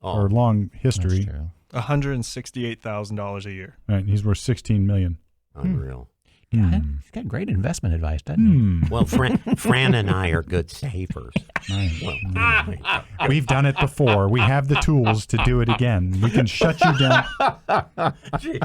Speaker 1: long history.
Speaker 4: $168,000 a year.
Speaker 1: Right, and he's worth $16 million.
Speaker 3: Unreal.
Speaker 2: Yeah, he's got great investment advice, doesn't he?
Speaker 3: Well, Fran and I are good savers.
Speaker 1: We've done it before. We have the tools to do it again. We can shut you down. We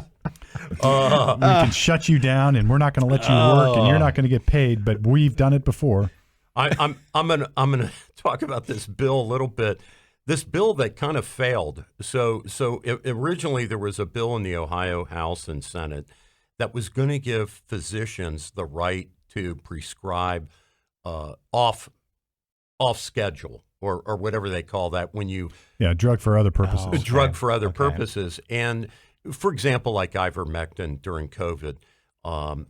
Speaker 1: can shut you down, and we're not going to let you work, and you're not going to get paid. But we've done it before.
Speaker 3: I'm gonna talk about this bill a little bit. This bill that kind of failed. So originally there was a bill in the Ohio House and Senate that was going to give physicians the right to prescribe off schedule or whatever they call that when you
Speaker 1: drug for other purposes.
Speaker 3: Purposes. And for example, like ivermectin during COVID.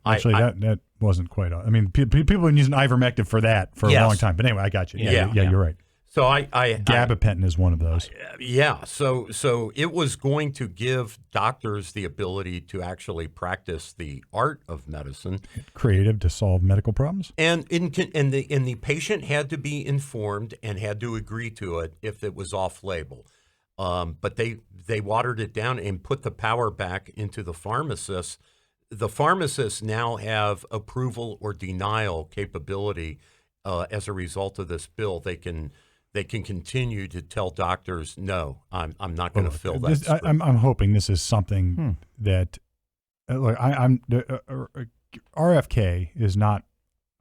Speaker 1: Actually, that wasn't quite. I mean, people have been using ivermectin for that for a long time. But anyway, I got you. Yeah, you're right.
Speaker 3: So
Speaker 1: gabapentin is one of those.
Speaker 3: So it was going to give doctors the ability to actually practice the art of medicine,
Speaker 1: creative to solve medical problems,
Speaker 3: and the patient had to be informed and had to agree to it if it was off label. But they watered it down and put the power back into the pharmacists. The pharmacists now have approval or denial capability as a result of this bill. They can continue to tell doctors, no, I'm not going to fill that.
Speaker 1: I'm hoping this is something that, look, RFK is not.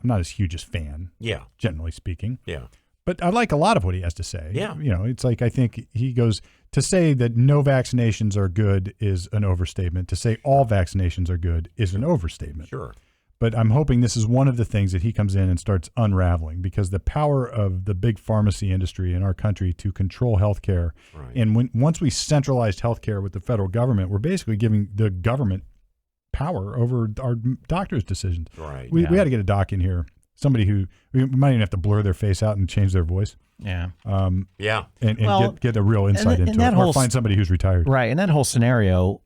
Speaker 1: I'm not his hugest fan.
Speaker 3: Yeah,
Speaker 1: generally speaking.
Speaker 3: Yeah,
Speaker 1: but I like a lot of what he has to say.
Speaker 3: Yeah,
Speaker 1: it's like I think he goes to say that no vaccinations are good is an overstatement. To say all vaccinations are good is an overstatement.
Speaker 3: Sure.
Speaker 1: But I'm hoping this is one of the things that he comes in and starts unraveling, because the power of the big pharmacy industry in our country to control healthcare, and once we centralized healthcare with the federal government, we're basically giving the government power over our doctors' decisions.
Speaker 3: Right.
Speaker 1: We had to get a doc in here, somebody who we might even have to blur their face out and change their voice.
Speaker 2: Yeah.
Speaker 1: And get a real insight into it, or find somebody who's retired.
Speaker 2: Right. And that whole scenario,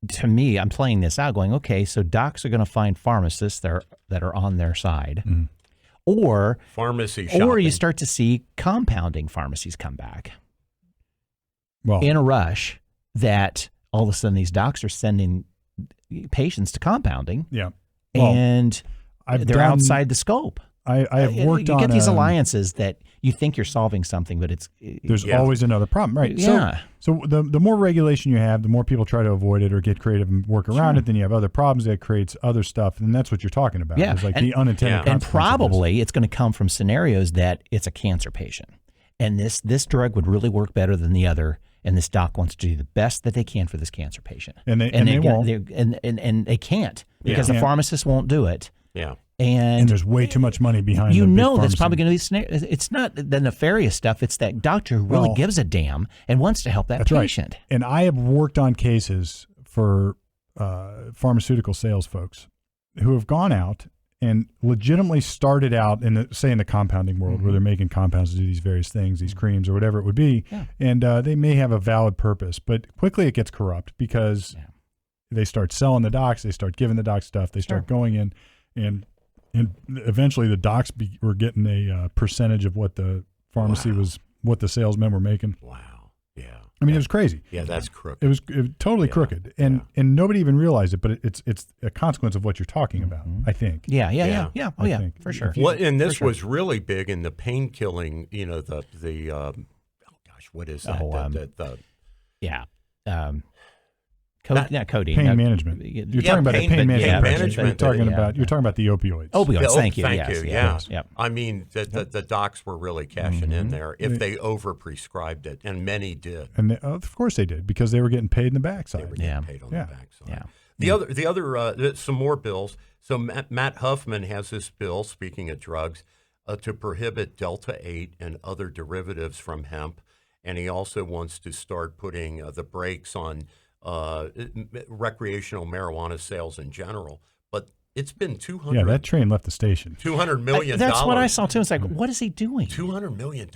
Speaker 2: to me, I'm playing this out going, okay, so docs are going to find pharmacists that are on their side, or
Speaker 3: pharmacy shopping.
Speaker 2: Or you start to see compounding pharmacies come back in a rush, that all of a sudden these docs are sending patients to compounding, and they're outside the scope.
Speaker 1: I have worked on.
Speaker 2: You get these alliances that you think you're solving something, but
Speaker 1: there's always another problem, right?
Speaker 2: Yeah.
Speaker 1: So the more regulation you have, the more people try to avoid it or get creative and work around it. Then you have other problems that creates other stuff, and that's what you're talking about.
Speaker 2: Yeah,
Speaker 1: it's like the unintended.
Speaker 2: And probably it's going to come from scenarios that it's a cancer patient, and this drug would really work better than the other, and this doc wants to do the best that they can for this cancer patient, and they won't, and they can't because the pharmacist won't do it.
Speaker 3: Yeah.
Speaker 2: And
Speaker 1: there's way too much money behind.
Speaker 2: That's probably going to be scenario. It's not the nefarious stuff. It's that doctor who really gives a damn and wants to help that patient.
Speaker 1: Right. And I have worked on cases for pharmaceutical sales folks who have gone out and legitimately started out in the compounding world, where they're making compounds to do these various things, these creams or whatever it would be, and they may have a valid purpose, but quickly it gets corrupt because they start selling the docs, they start giving the docs stuff, they start going in, and eventually the docs were getting a percentage of what the pharmacy was, what the salesmen were making.
Speaker 3: Wow. Yeah.
Speaker 1: I mean, it was crazy.
Speaker 3: Yeah, that's crooked.
Speaker 1: It was totally crooked, and nobody even realized it. But it's a consequence of what you're talking about, I think.
Speaker 2: Yeah. Oh yeah, for sure.
Speaker 3: And this was really big in the pain killing. You know, what is that?
Speaker 2: Codeine.
Speaker 1: Pain management. You're talking about the pain management. You're talking about the opioids.
Speaker 2: Opioids. Thank you.
Speaker 3: Thank you. Yeah.
Speaker 2: Yep.
Speaker 3: I mean, the docs were really cashing in there if they overprescribed it, and many did.
Speaker 1: And of course they did, because they were getting paid in the backside.
Speaker 3: They were getting paid on the backside.
Speaker 2: Yeah.
Speaker 3: The other some more bills. So Matt Huffman has this bill, speaking of drugs, to prohibit Delta 8 and other derivatives from hemp, and he also wants to start putting the brakes on recreational marijuana sales in general. But it's been 200.
Speaker 1: Yeah, that train left the station.
Speaker 3: $200 million.
Speaker 2: That's what I saw too. It's like, what is he doing?
Speaker 3: $200 million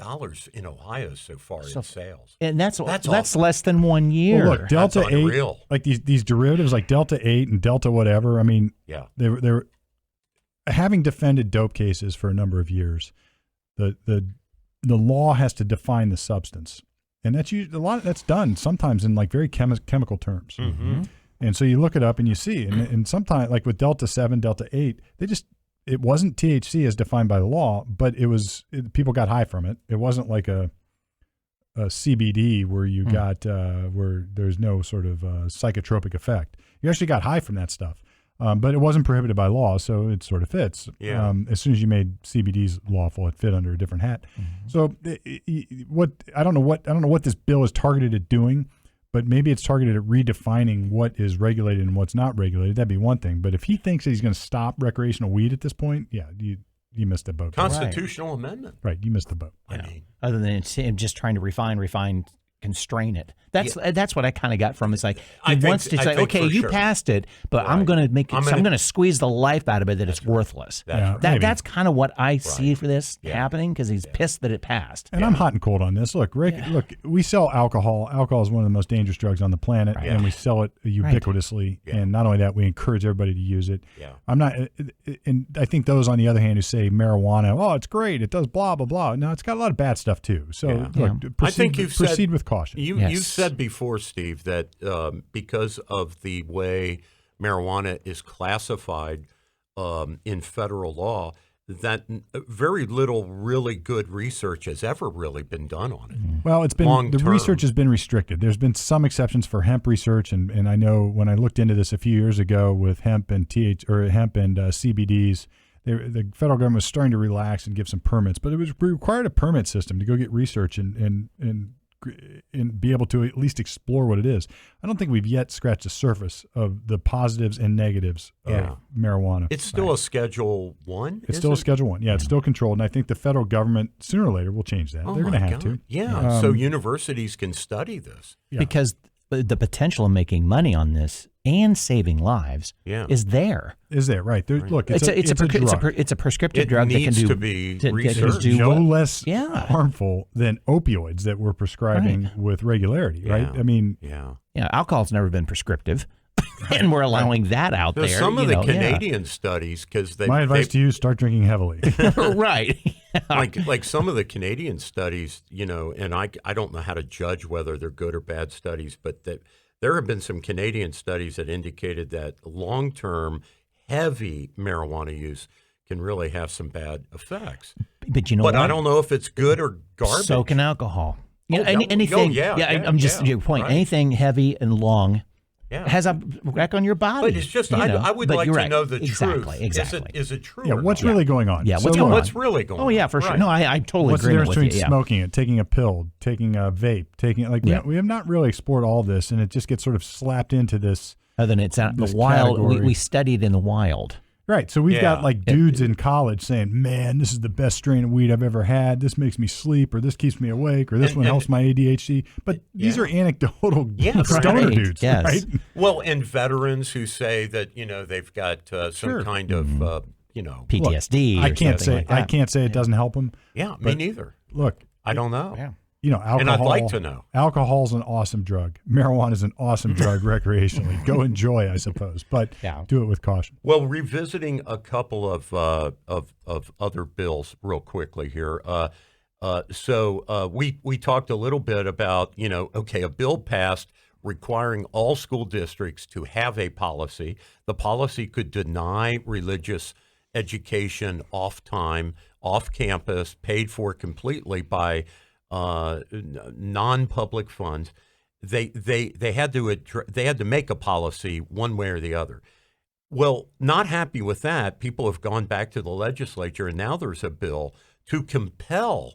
Speaker 3: in Ohio so far in sales,
Speaker 2: and that's less than 1 year.
Speaker 1: Well, look, Delta 8, like these derivatives, like Delta 8 and Delta whatever. I mean, they were having defended dope cases for a number of years. The law has to define the substance. And that's done sometimes in like very chemical terms.
Speaker 3: Mm-hmm.
Speaker 1: And so you look it up and you see, and sometimes like with Delta 7, Delta 8, it wasn't THC as defined by the law, but people got high from it. It wasn't like a CBD where you got, where there's no sort of psychotropic effect. You actually got high from that stuff. But it wasn't prohibited by law, so it sort of fits.
Speaker 3: Yeah.
Speaker 1: As soon as you made CBDs lawful, it fit under a different hat. So, I don't know what this bill is targeted at doing, but maybe it's targeted at redefining what is regulated and what's not regulated. That'd be one thing. But if he thinks that he's going to stop recreational weed at this point, you missed the boat.
Speaker 3: Constitutional amendment.
Speaker 1: Right, you missed the boat.
Speaker 3: I mean,
Speaker 2: other than him just trying to refine. Constrain it. That's what I kind of got from. It's like he wants to say, okay, you passed it, but I'm going to make it. I'm going to squeeze the life out of it that it's worthless. That's kind of what I see for this happening, because he's pissed that it passed.
Speaker 1: And I'm hot and cold on this. Look, Rick. Look, we sell alcohol. Alcohol is one of the most dangerous drugs on the planet, and we sell it ubiquitously. And not only that, we encourage everybody to use it. I'm not, and I think those on the other hand who say marijuana, oh, it's great, it does blah blah blah. No, it's got a lot of bad stuff too. So look, proceed with caution.
Speaker 3: You've said before, Steve, that because of the way marijuana is classified in federal law, that very little really good research has ever really been done on it.
Speaker 1: Well, the research has been restricted. There's been some exceptions for hemp research, and I know when I looked into this a few years ago with hemp and CBDs, the federal government was starting to relax and give some permits, but it required a permit system to go get research and be able to at least explore what it is. I don't think we've yet scratched the surface of the positives and negatives of marijuana.
Speaker 3: It's still a Schedule 1?
Speaker 1: It's still a Schedule 1. Yeah, it's still controlled, and I think the federal government sooner or later will change that. They're going to have to.
Speaker 3: Yeah, so universities can study this.
Speaker 2: Because the potential of making money on this and saving lives is there.
Speaker 1: Right? Look, it's
Speaker 2: a prescriptive drug that can
Speaker 3: to be researched.
Speaker 1: No less harmful than opioids that we're prescribing with regularity, right? I mean,
Speaker 2: alcohol's never been prescriptive. And we're allowing that out there.
Speaker 3: Some of the Canadian studies, because
Speaker 1: my advice to you: start drinking heavily.
Speaker 2: Right.
Speaker 3: like some of the Canadian studies, and I don't know how to judge whether they're good or bad studies, but that there have been some Canadian studies that indicated that long-term heavy marijuana use can really have some bad effects.
Speaker 2: But
Speaker 3: I don't know if it's good or garbage.
Speaker 2: So can alcohol. Anything. I'm just your point. Right. Anything heavy and long. Has a wreck on your body.
Speaker 3: But it's just, I would like to know the truth.
Speaker 2: Exactly.
Speaker 3: Is it true?
Speaker 1: Yeah, what's really going on?
Speaker 2: Yeah,
Speaker 3: what's really going on?
Speaker 2: Oh, yeah, for sure. No, I totally
Speaker 1: agree with you. What's the difference between smoking it, taking a pill, taking a vape, we have not really explored all this, and it just gets sort of slapped into this.
Speaker 2: Other than it's out in the wild. We studied in the wild.
Speaker 1: Right. So we've got like dudes in college saying, man, this is the best strain of weed I've ever had. This makes me sleep, or this keeps me awake, or this one helps my ADHD. But these are anecdotal stoner dudes, right?
Speaker 3: Well, and veterans who say that, they've got some kind of,
Speaker 2: PTSD.
Speaker 1: Look, I can't say it doesn't help them.
Speaker 3: Yeah, me neither.
Speaker 1: Look,
Speaker 3: I don't know. Yeah.
Speaker 1: you know, alcohol.
Speaker 3: And I'd like to know.
Speaker 1: Alcohol's an awesome drug. Marijuana is an awesome drug recreationally. Go enjoy, I suppose, but do it with caution.
Speaker 3: Well, revisiting a couple of other bills real quickly here. So we talked a little bit about, you know, okay, a bill passed requiring all school districts to have a policy. The policy could deny religious education off time, off campus, paid for completely by non-public funds. They had to make a policy one way or the other. Well, not happy with that, people have gone back to the legislature, and now there's a bill to compel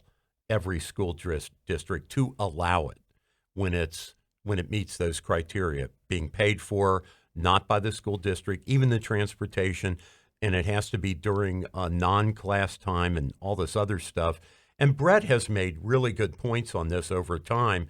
Speaker 3: every school district to allow it when it meets those criteria, being paid for not by the school district, even the transportation, and it has to be during non-class time and all this other stuff. And Brett has made really good points on this over time,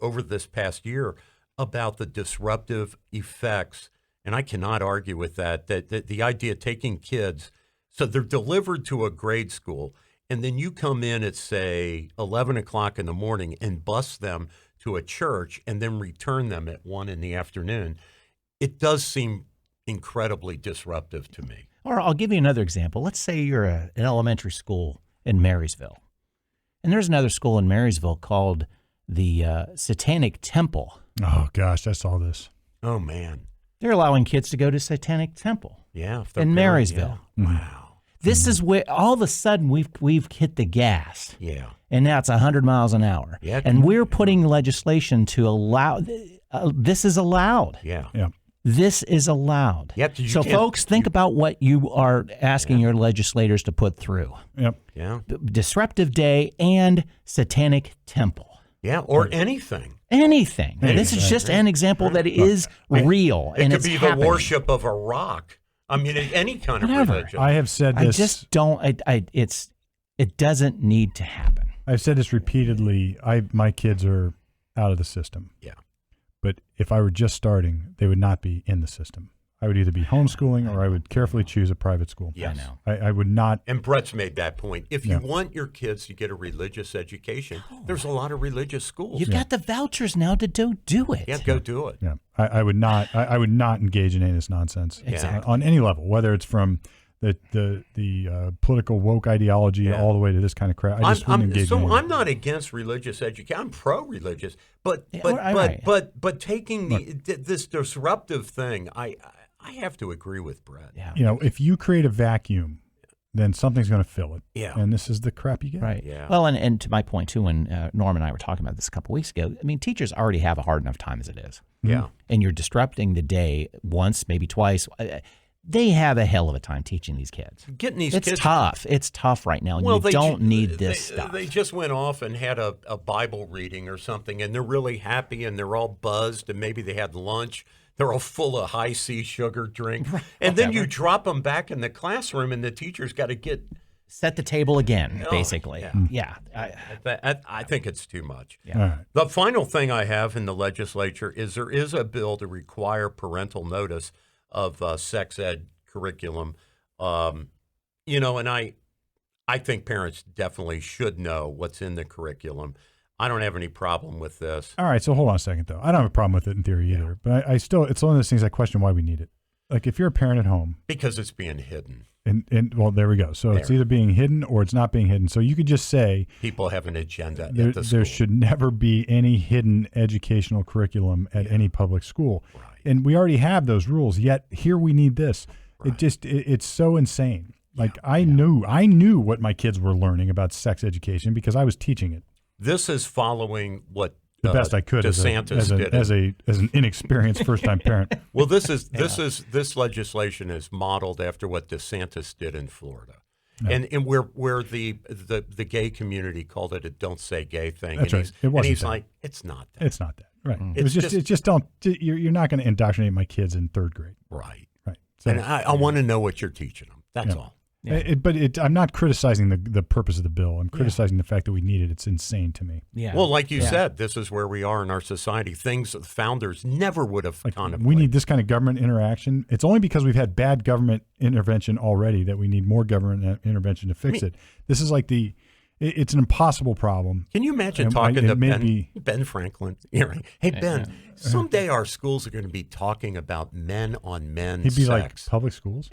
Speaker 3: over this past year, about the disruptive effects. And I cannot argue with that the idea of taking kids, so they're delivered to a grade school, and then you come in at, say, 11 o'clock in the morning and bus them to a church and then return them at 1 in the afternoon. It does seem incredibly disruptive to me.
Speaker 2: Or I'll give you another example. Let's say you're an elementary school in Marysville, and there's another school in Marysville called the Satanic Temple.
Speaker 1: Oh, gosh, I saw this.
Speaker 3: Oh, man.
Speaker 2: They're allowing kids to go to Satanic Temple in Marysville.
Speaker 3: Yeah. Wow.
Speaker 2: This is where all of a sudden we've hit the gas.
Speaker 3: Yeah.
Speaker 2: And now it's 100 miles an hour.
Speaker 3: Yeah.
Speaker 2: And we're putting legislation to allow this is allowed.
Speaker 3: Yeah.
Speaker 1: Yeah.
Speaker 2: This is allowed.
Speaker 3: Yep.
Speaker 2: So folks, think about what you are asking your legislators to put through.
Speaker 1: Yep.
Speaker 3: Yeah.
Speaker 2: Disruptive Day and Satanic Temple.
Speaker 3: Yeah, or anything.
Speaker 2: Anything. This is just an example that is real.
Speaker 3: It
Speaker 2: and
Speaker 3: could
Speaker 2: it's
Speaker 3: be
Speaker 2: happening.
Speaker 3: the worship of a rock. I mean, any kind of religion.
Speaker 1: I have said this.
Speaker 2: I just don't. It doesn't need to happen.
Speaker 1: I've said this repeatedly. My kids are out of the system.
Speaker 3: Yeah.
Speaker 1: But if I were just starting, they would not be in the system. I would either be homeschooling or I would carefully choose a private school.
Speaker 3: Yes.
Speaker 2: I know.
Speaker 1: I would not.
Speaker 3: And Brett's made that point. If you want your kids to get a religious education, there's a lot of religious schools.
Speaker 2: You've got the vouchers now to do it.
Speaker 3: Yeah, go do it.
Speaker 1: Yeah, I would not. I would not engage in any of this nonsense on any level, whether it's from the political woke ideology all the way to this kind of crap. I just wouldn't engage.
Speaker 3: So I'm not against religious education. I'm pro-religious, but taking this disruptive thing, I have to agree with Brett.
Speaker 2: Yeah.
Speaker 1: You know, if you create a vacuum, then something's going to fill it.
Speaker 3: Yeah.
Speaker 1: And this is the crap you get.
Speaker 2: Right.
Speaker 3: Yeah.
Speaker 2: Well, and to my point, too, when Norm and I were talking about this a couple weeks ago, I mean, teachers already have a hard enough time as it is.
Speaker 3: Yeah.
Speaker 2: And you're disrupting the day once, maybe twice. They have a hell of a time teaching these kids.
Speaker 3: Getting these kids.
Speaker 2: It's tough. It's tough right now.
Speaker 3: Well,
Speaker 2: you don't need this stuff.
Speaker 3: They just went off and had a Bible reading or something, and they're really happy, and they're all buzzed, and maybe they had lunch. They're all full of high C sugar drink. And then you drop them back in the classroom, and the teacher's got to
Speaker 2: set the table again, basically.
Speaker 3: Yeah. I think it's too much.
Speaker 2: Yeah.
Speaker 1: All right.
Speaker 3: The final thing I have in the legislature is there is a bill to require parental notice of sex ed curriculum. You know, and I think parents definitely should know what's in the curriculum. I don't have any problem with this.
Speaker 1: All right, so hold on a second, though. I don't have a problem with it in theory either, but I still, it's one of those things I question why we need it. Like, if you're a parent at home.
Speaker 3: Because it's being hidden.
Speaker 1: And well, there we go. So it's either being hidden or it's not being hidden. So you could just say.
Speaker 3: People have an agenda at the school.
Speaker 1: There should never be any hidden educational curriculum at any public school.
Speaker 3: Right.
Speaker 1: And we already have those rules, yet here we need this.
Speaker 3: Right.
Speaker 1: It's so insane. Like, I knew what my kids were learning about sex education because I was teaching it.
Speaker 3: This is following what
Speaker 1: the best I could
Speaker 3: DeSantis did
Speaker 1: as an inexperienced first time parent.
Speaker 3: Well, this legislation is modeled after what DeSantis did in Florida, and where the gay community called it a "don't say gay" thing.
Speaker 1: That's right.
Speaker 3: And he's like, it's not that.
Speaker 1: It's not that. Right. It's just don't. You're not going to indoctrinate my kids in third grade.
Speaker 3: Right.
Speaker 1: Right. So,
Speaker 3: and I want to know what you're teaching them. That's all.
Speaker 2: Yeah.
Speaker 1: I'm not criticizing the purpose of the bill. I'm criticizing the fact that we need it. It's insane to me.
Speaker 2: Yeah.
Speaker 3: Well, like you said, this is where we are in our society. Things the founders never would have contemplated.
Speaker 1: We need this kind of government interaction. It's only because we've had bad government intervention already that we need more government intervention to fix it. This is like it's an impossible problem.
Speaker 3: Can you imagine talking to Ben Franklin? Hey, Ben, someday our schools are going to be talking about men on men
Speaker 1: He'd be
Speaker 3: sex.
Speaker 1: like public schools.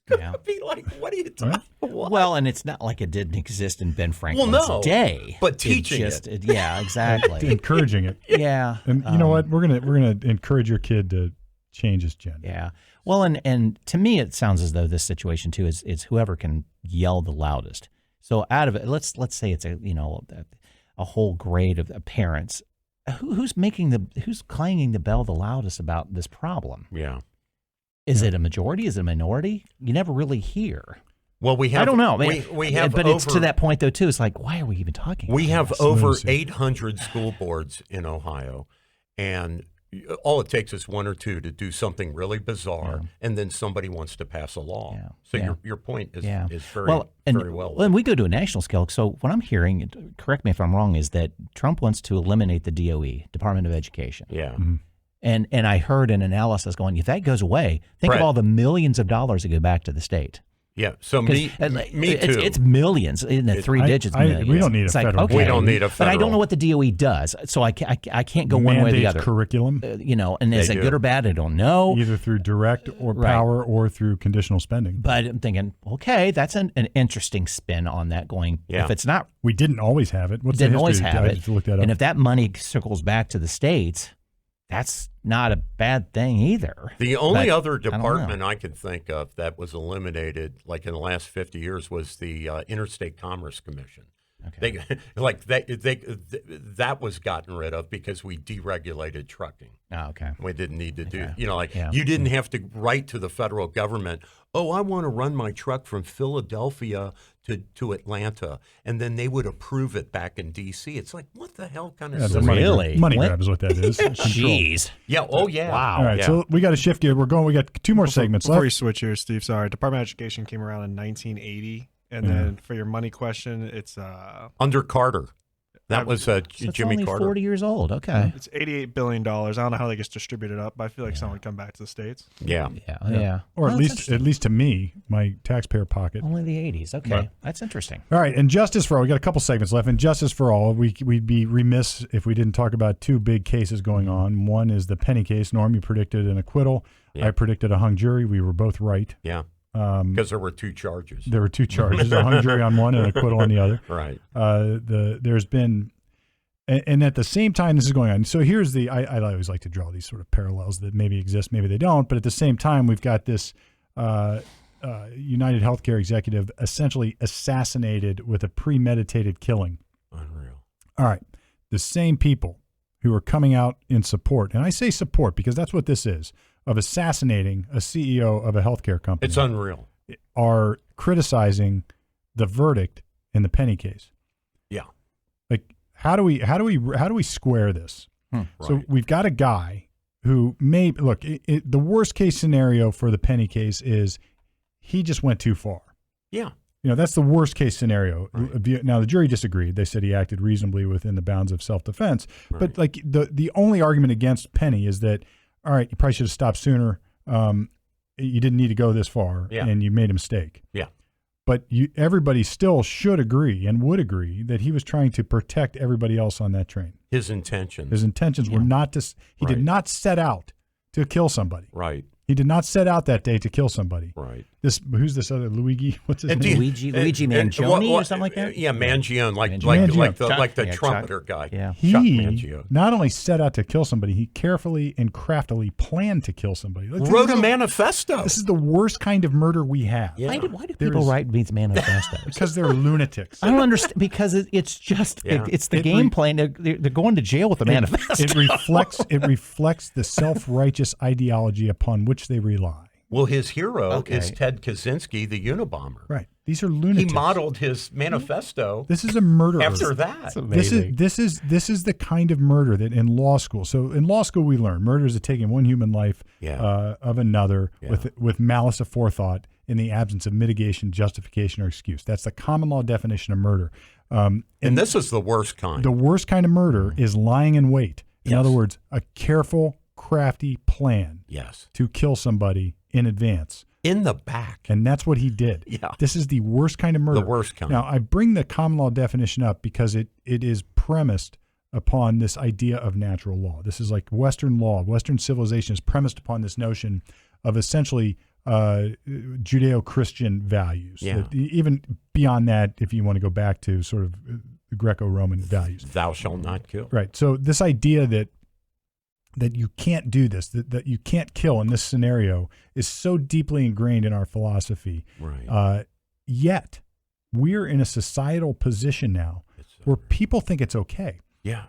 Speaker 3: Gonna be like, what are you talking about?
Speaker 2: Well, and it's not like it didn't exist in Ben Franklin's day.
Speaker 3: But teaching it.
Speaker 2: Yeah, exactly.
Speaker 1: Encouraging it.
Speaker 2: Yeah.
Speaker 1: And you know what? We're gonna encourage your kid to change his gender.
Speaker 2: Yeah. Well, and to me, it sounds as though this situation too is whoever can yell the loudest. So out of it, let's say it's a whole grade of parents. Who's clanging the bell the loudest about this problem?
Speaker 3: Yeah.
Speaker 2: Is it a majority? Is it a minority? You never really hear.
Speaker 3: Well, we have.
Speaker 2: I don't know.
Speaker 3: We have,
Speaker 2: but it's to that point though too. It's like, why are we even talking?
Speaker 3: We
Speaker 2: about
Speaker 3: have
Speaker 2: this?
Speaker 3: over 800 school boards in Ohio, and all it takes is one or two to do something really bizarre, and then somebody wants to pass a law.
Speaker 2: Yeah.
Speaker 3: So your point is very
Speaker 2: very
Speaker 3: well.
Speaker 2: Well, and we go to a national scale. So what I'm hearing, correct me if I'm wrong, is that Trump wants to eliminate the DOE, Department of Education.
Speaker 3: Yeah.
Speaker 1: Mm-hmm.
Speaker 2: And I heard an analysis going, if that goes away, think of all the millions of dollars that go back to the state.
Speaker 3: Yeah, so me too.
Speaker 2: It's millions, isn't it? Three digits. Millions.
Speaker 1: We don't need a federal.
Speaker 3: We don't need a federal.
Speaker 2: But I don't know what the DOE does, so I can't go one way or the other.
Speaker 1: Curriculum,
Speaker 2: and is it good or bad? I don't know.
Speaker 1: Either through direct or power or through conditional spending.
Speaker 2: But I'm thinking, okay, that's an interesting spin on that. Going, if it's not,
Speaker 1: we didn't always have it.
Speaker 2: Didn't always have it.
Speaker 1: I just looked that up.
Speaker 2: And if that money circles back to the states, that's not a bad thing either.
Speaker 3: The only other department I can think of that was eliminated, like in the last 50 years, was the Interstate Commerce Commission. Okay. That was gotten rid of because we deregulated trucking.
Speaker 2: Oh, okay.
Speaker 3: We didn't need to do, you didn't have to write to the federal government, oh, I want to run my truck from Philadelphia to Atlanta, and then they would approve it back in D.C. It's like, what the hell kind of
Speaker 1: money grab is what that is.
Speaker 2: Jeez.
Speaker 3: Yeah. Oh, yeah.
Speaker 2: Wow.
Speaker 1: All right. So we got to shift gear. We got two more segments left.
Speaker 4: Before you switch here, Steve, sorry. Department of Education came around in 1980. And then for your money question, it's
Speaker 3: under Carter. That was Jimmy
Speaker 2: only
Speaker 3: Carter.
Speaker 2: 40 years old. Okay.
Speaker 4: It's $88 billion. I don't know how that gets distributed up, but I feel like someone would come back to the States.
Speaker 3: Yeah.
Speaker 1: Or at least to me, my taxpayer pocket.
Speaker 2: Only the 80s. Okay. Right. That's interesting.
Speaker 1: All right. And Justice for All. We got a couple segments left. And Justice for All, we'd be remiss if we didn't talk about two big cases going on. One is the Penny case. Norm, you predicted an acquittal. Yeah. I predicted a hung jury. We were both right.
Speaker 3: Yeah. Because there were two charges.
Speaker 1: There were two charges, a hung jury on one and an acquittal on the other.
Speaker 3: Right.
Speaker 1: There's been, and at the same time this is going on. So here's I always like to draw these sort of parallels that maybe exist, maybe they don't. But at the same time, we've got this UnitedHealthcare executive essentially assassinated with a premeditated killing.
Speaker 3: Unreal.
Speaker 1: All right. The same people who are coming out in support, and I say support because that's what this is, of assassinating a CEO of a healthcare company.
Speaker 3: It's unreal.
Speaker 1: Are criticizing the verdict in the Penny case.
Speaker 3: Yeah.
Speaker 1: Like how do we square this? So
Speaker 3: Right.
Speaker 1: we've got a guy who the worst case scenario for the Penny case is he just went too far.
Speaker 3: Yeah.
Speaker 1: That's the worst case scenario.
Speaker 3: Right.
Speaker 1: Now the jury disagreed. They said he acted reasonably within the bounds of self-defense.
Speaker 3: Right.
Speaker 1: But like the only argument against Penny is that, all right, you probably should have stopped sooner. You didn't need to go this far, and you made a mistake.
Speaker 3: Yeah.
Speaker 1: But everybody still should agree and would agree that he was trying to protect everybody else on that train.
Speaker 3: His intentions.
Speaker 1: His intentions were not to. He did not set out to kill somebody.
Speaker 3: Right.
Speaker 1: He did not set out that day to kill somebody.
Speaker 3: Right.
Speaker 1: Who's this other Luigi? What's his name?
Speaker 2: Luigi Mangione or something like that?
Speaker 3: Yeah, Mangione, like the trumpeter guy.
Speaker 2: Yeah.
Speaker 1: He not only set out to kill somebody, he carefully and craftily planned to kill somebody.
Speaker 3: Wrote a manifesto.
Speaker 1: This is the worst kind of murder we have.
Speaker 3: Yeah.
Speaker 2: Why do people write these manifestos?
Speaker 1: Because they're lunatics.
Speaker 2: I don't understand, because it's just it's the game plan. They're going to jail with the manifesto.
Speaker 1: It reflects the self-righteous ideology upon which they rely.
Speaker 3: Well, his hero is Ted Kaczynski, the Unabomber.
Speaker 1: Right. These are lunatics.
Speaker 3: He modeled his manifesto.
Speaker 1: This is a murder.
Speaker 3: After that,
Speaker 1: this is the kind of murder that in law school. So in law school, we learn murder is taking one human life of another with malice aforethought in the absence of mitigation, justification, or excuse. That's the common law definition of murder. And
Speaker 3: this is the worst kind.
Speaker 1: The worst kind of murder is lying in wait. In other words, a careful, crafty plan.
Speaker 3: Yes.
Speaker 1: To kill somebody in advance
Speaker 3: In the back.
Speaker 1: And that's what he did.
Speaker 3: Yeah.
Speaker 1: This is the worst kind of murder.
Speaker 3: The worst kind.
Speaker 1: Now, I bring the common law definition up because it is premised upon this idea of natural law. This is like Western law. Western civilization is premised upon this notion of essentially Judeo-Christian values.
Speaker 3: Yeah.
Speaker 1: Even beyond that, if you want to go back to sort of Greco-Roman values.
Speaker 3: Thou shalt not kill.
Speaker 1: Right. So this idea that you can't do this, that you can't kill in this scenario is so deeply ingrained in our philosophy.
Speaker 3: Right.
Speaker 1: Yet we're in a societal position now where people think it's okay.
Speaker 3: Yeah.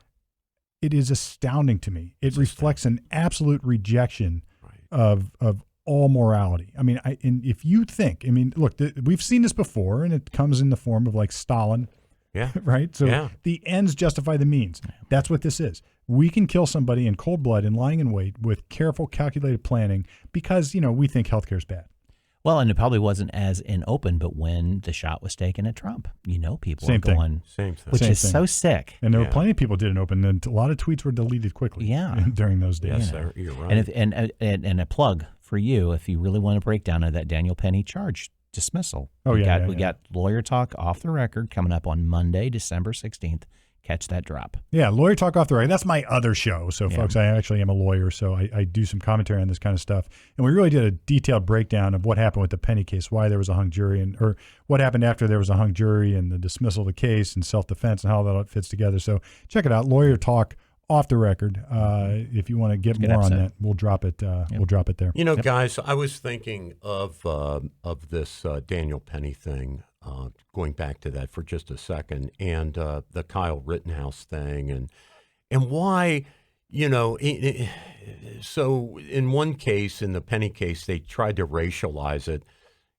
Speaker 1: It is astounding to me. It reflects an absolute rejection of all morality. I mean, and if you think, look, we've seen this before, and it comes in the form of like Stalin.
Speaker 3: Yeah.
Speaker 1: Right? So the ends justify the means. That's what this is. We can kill somebody in cold blood and lying in wait with careful, calculated planning because, we think healthcare is bad.
Speaker 2: Well, and it probably wasn't as in open, but when the shot was taken at Trump, people
Speaker 1: Same
Speaker 2: are going,
Speaker 3: Same thing.
Speaker 2: which
Speaker 1: Same
Speaker 2: is
Speaker 1: thing.
Speaker 2: so sick.
Speaker 1: And there were plenty of people did it open, and a lot of tweets were deleted quickly. During those days.
Speaker 3: Yes, sir. You're right.
Speaker 2: And a plug for you, if you really want to break down that Daniel Penny charge dismissal. We got Lawyer Talk Off the Record coming up on Monday, December 16th. Catch that drop.
Speaker 1: Yeah, Lawyer Talk Off the Record. That's my other show. So, folks, I actually am a lawyer, so I do some commentary on this kind of stuff. And we really did a detailed breakdown of what happened with the Penny case, why there was a hung jury, or what happened after there was a hung jury and the dismissal of the case and self-defense and how that all fits together. So check it out, Lawyer Talk Off the Record. If you want to get more on that, we'll drop it. We'll drop it there.
Speaker 3: Guys, I was thinking of this Daniel Penny thing. Going back to that for just a second, and the Kyle Rittenhouse thing, and why, so in one case, in the Penny case, they tried to racialize it,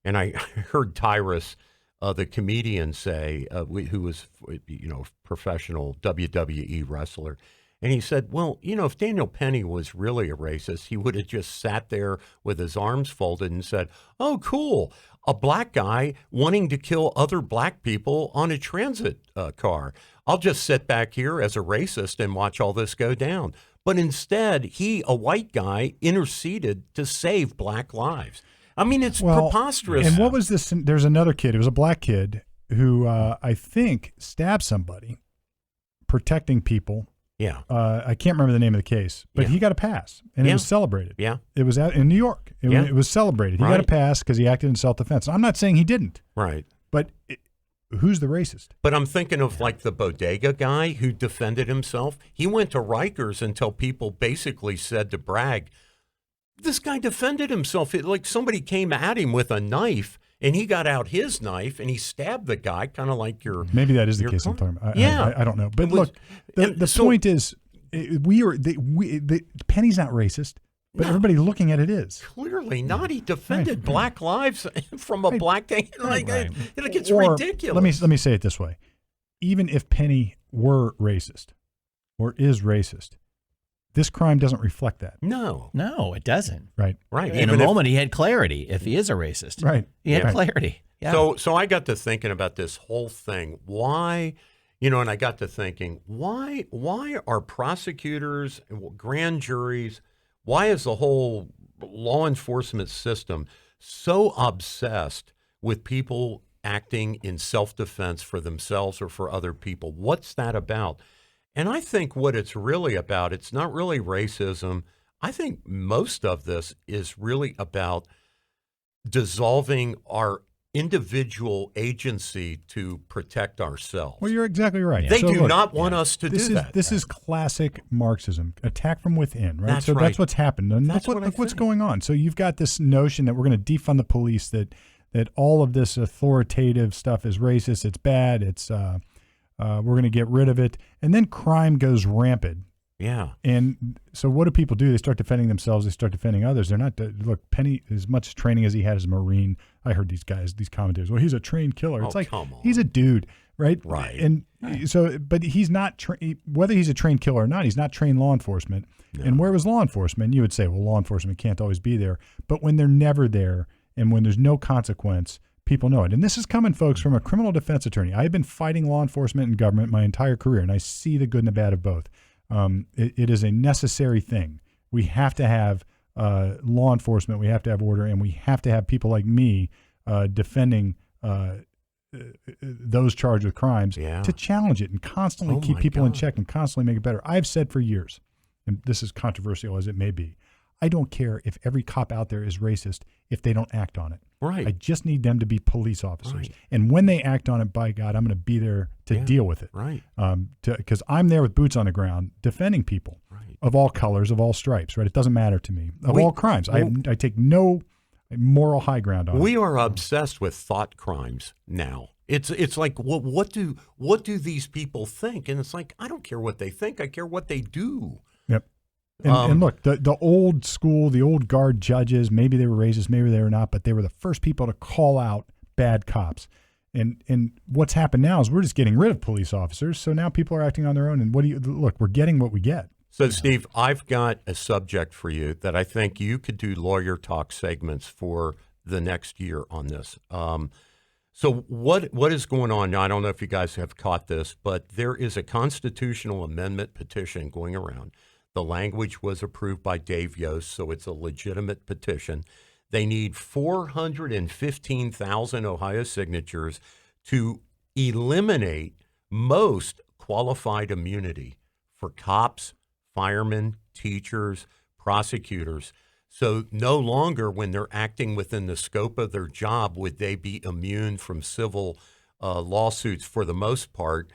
Speaker 3: and I heard Tyrus, the comedian, say, who was, professional WWE wrestler, and he said, well, if Daniel Penny was really a racist, he would have just sat there with his arms folded and said, oh, cool. A black guy wanting to kill other black people on a transit car. I'll just sit back here as a racist and watch all this go down. But instead, he, a white guy, interceded to save black lives. I mean, it's preposterous.
Speaker 1: And what was this? There's another kid. It was a black kid who I think stabbed somebody protecting people.
Speaker 3: Yeah.
Speaker 1: I can't remember the name of the case, but he got a pass, and it was celebrated.
Speaker 3: Yeah.
Speaker 1: It was out in New York. It was celebrated. He got a pass because he acted in self-defense. I'm not saying he didn't.
Speaker 3: Right.
Speaker 1: But who's the racist?
Speaker 3: But I'm thinking of like the bodega guy who defended himself. He went to Rikers until people basically said to Bragg, this guy defended himself. Like somebody came at him with a knife, and he got out his knife and he stabbed the guy, kind of like your.
Speaker 1: Maybe that is the case I'm talking about. I don't know. But look, the
Speaker 3: so,
Speaker 1: point is, Penny's not racist, but everybody looking at it is.
Speaker 3: Clearly not. He defended black lives from a black guy. It's ridiculous.
Speaker 1: Let me say it this way: even if Penny were racist or is racist, this crime doesn't reflect that.
Speaker 2: No, it doesn't.
Speaker 1: Right.
Speaker 2: In a moment, he had clarity. If he is a racist,
Speaker 1: right,
Speaker 2: he had clarity. Yeah.
Speaker 3: So I got to thinking about this whole thing. Why, and I got to thinking, why are prosecutors, grand juries, why is the whole law enforcement system so obsessed with people acting in self-defense for themselves or for other people? What's that about? And I think what it's really about, it's not really racism. I think most of this is really about dissolving our individual agency to protect ourselves.
Speaker 1: Well, you're exactly right.
Speaker 3: They do not want us to do that.
Speaker 1: This is classic Marxism, attack from within, right?
Speaker 3: That's
Speaker 1: so
Speaker 3: right.
Speaker 1: that's what's happened. And look what's going on. So you've got this notion that we're going to defund the police, that all of this authoritative stuff is racist, it's bad, it's we're going to get rid of it. And then crime goes rampant.
Speaker 3: Yeah.
Speaker 1: And so what do people do? They start defending themselves. They start defending others. They're not, look, Penny, as much training as he had as a Marine, I heard these commentators, well, he's a trained killer. It's he's a dude, right?
Speaker 3: Right.
Speaker 1: And so, but he's not, whether he's a trained killer or not, he's not trained law enforcement. No. And where was law enforcement? You would say, well, law enforcement can't always be there. But when they're never there and when there's no consequence, people know it. And this is coming, folks, from a criminal defense attorney. I've been fighting law enforcement and government my entire career, and I see the good and the bad of both. It is a necessary thing. We have to have law enforcement. We have to have order, and we have to have people like me defending those charged with crimes to challenge it and constantly keep people in check and constantly make it better. I've said for years, and this is controversial as it may be, I don't care if every cop out there is racist if they don't act on it.
Speaker 3: Right.
Speaker 1: I just need them to be police officers.
Speaker 3: Right.
Speaker 1: And when they act on it, by God, I'm going to be there to deal with it.
Speaker 3: Right.
Speaker 1: Because I'm there with boots on the ground defending people of all colors, of all stripes, right? It doesn't matter to me. Of all crimes. I take no moral high ground on it.
Speaker 3: We are obsessed with thought crimes now. It's like, well, what do these people think? And it's like, I don't care what they think. I care what they do.
Speaker 1: Yep. And look, the old school, the old guard judges, maybe they were racist, maybe they were not, but they were the first people to call out bad cops. And what's happened now is we're just getting rid of police officers. So now people are acting on their own. And we're getting what we get.
Speaker 3: So, Steve, I've got a subject for you that I think you could do lawyer talk segments for the next year on this. So what is going on now? I don't know if you guys have caught this, but there is a constitutional amendment petition going around. The language was approved by Dave Yost, so it's a legitimate petition. They need 415,000 Ohio signatures to eliminate most qualified immunity for cops, firemen, teachers, prosecutors. So no longer, when they're acting within the scope of their job, would they be immune from civil lawsuits for the most part.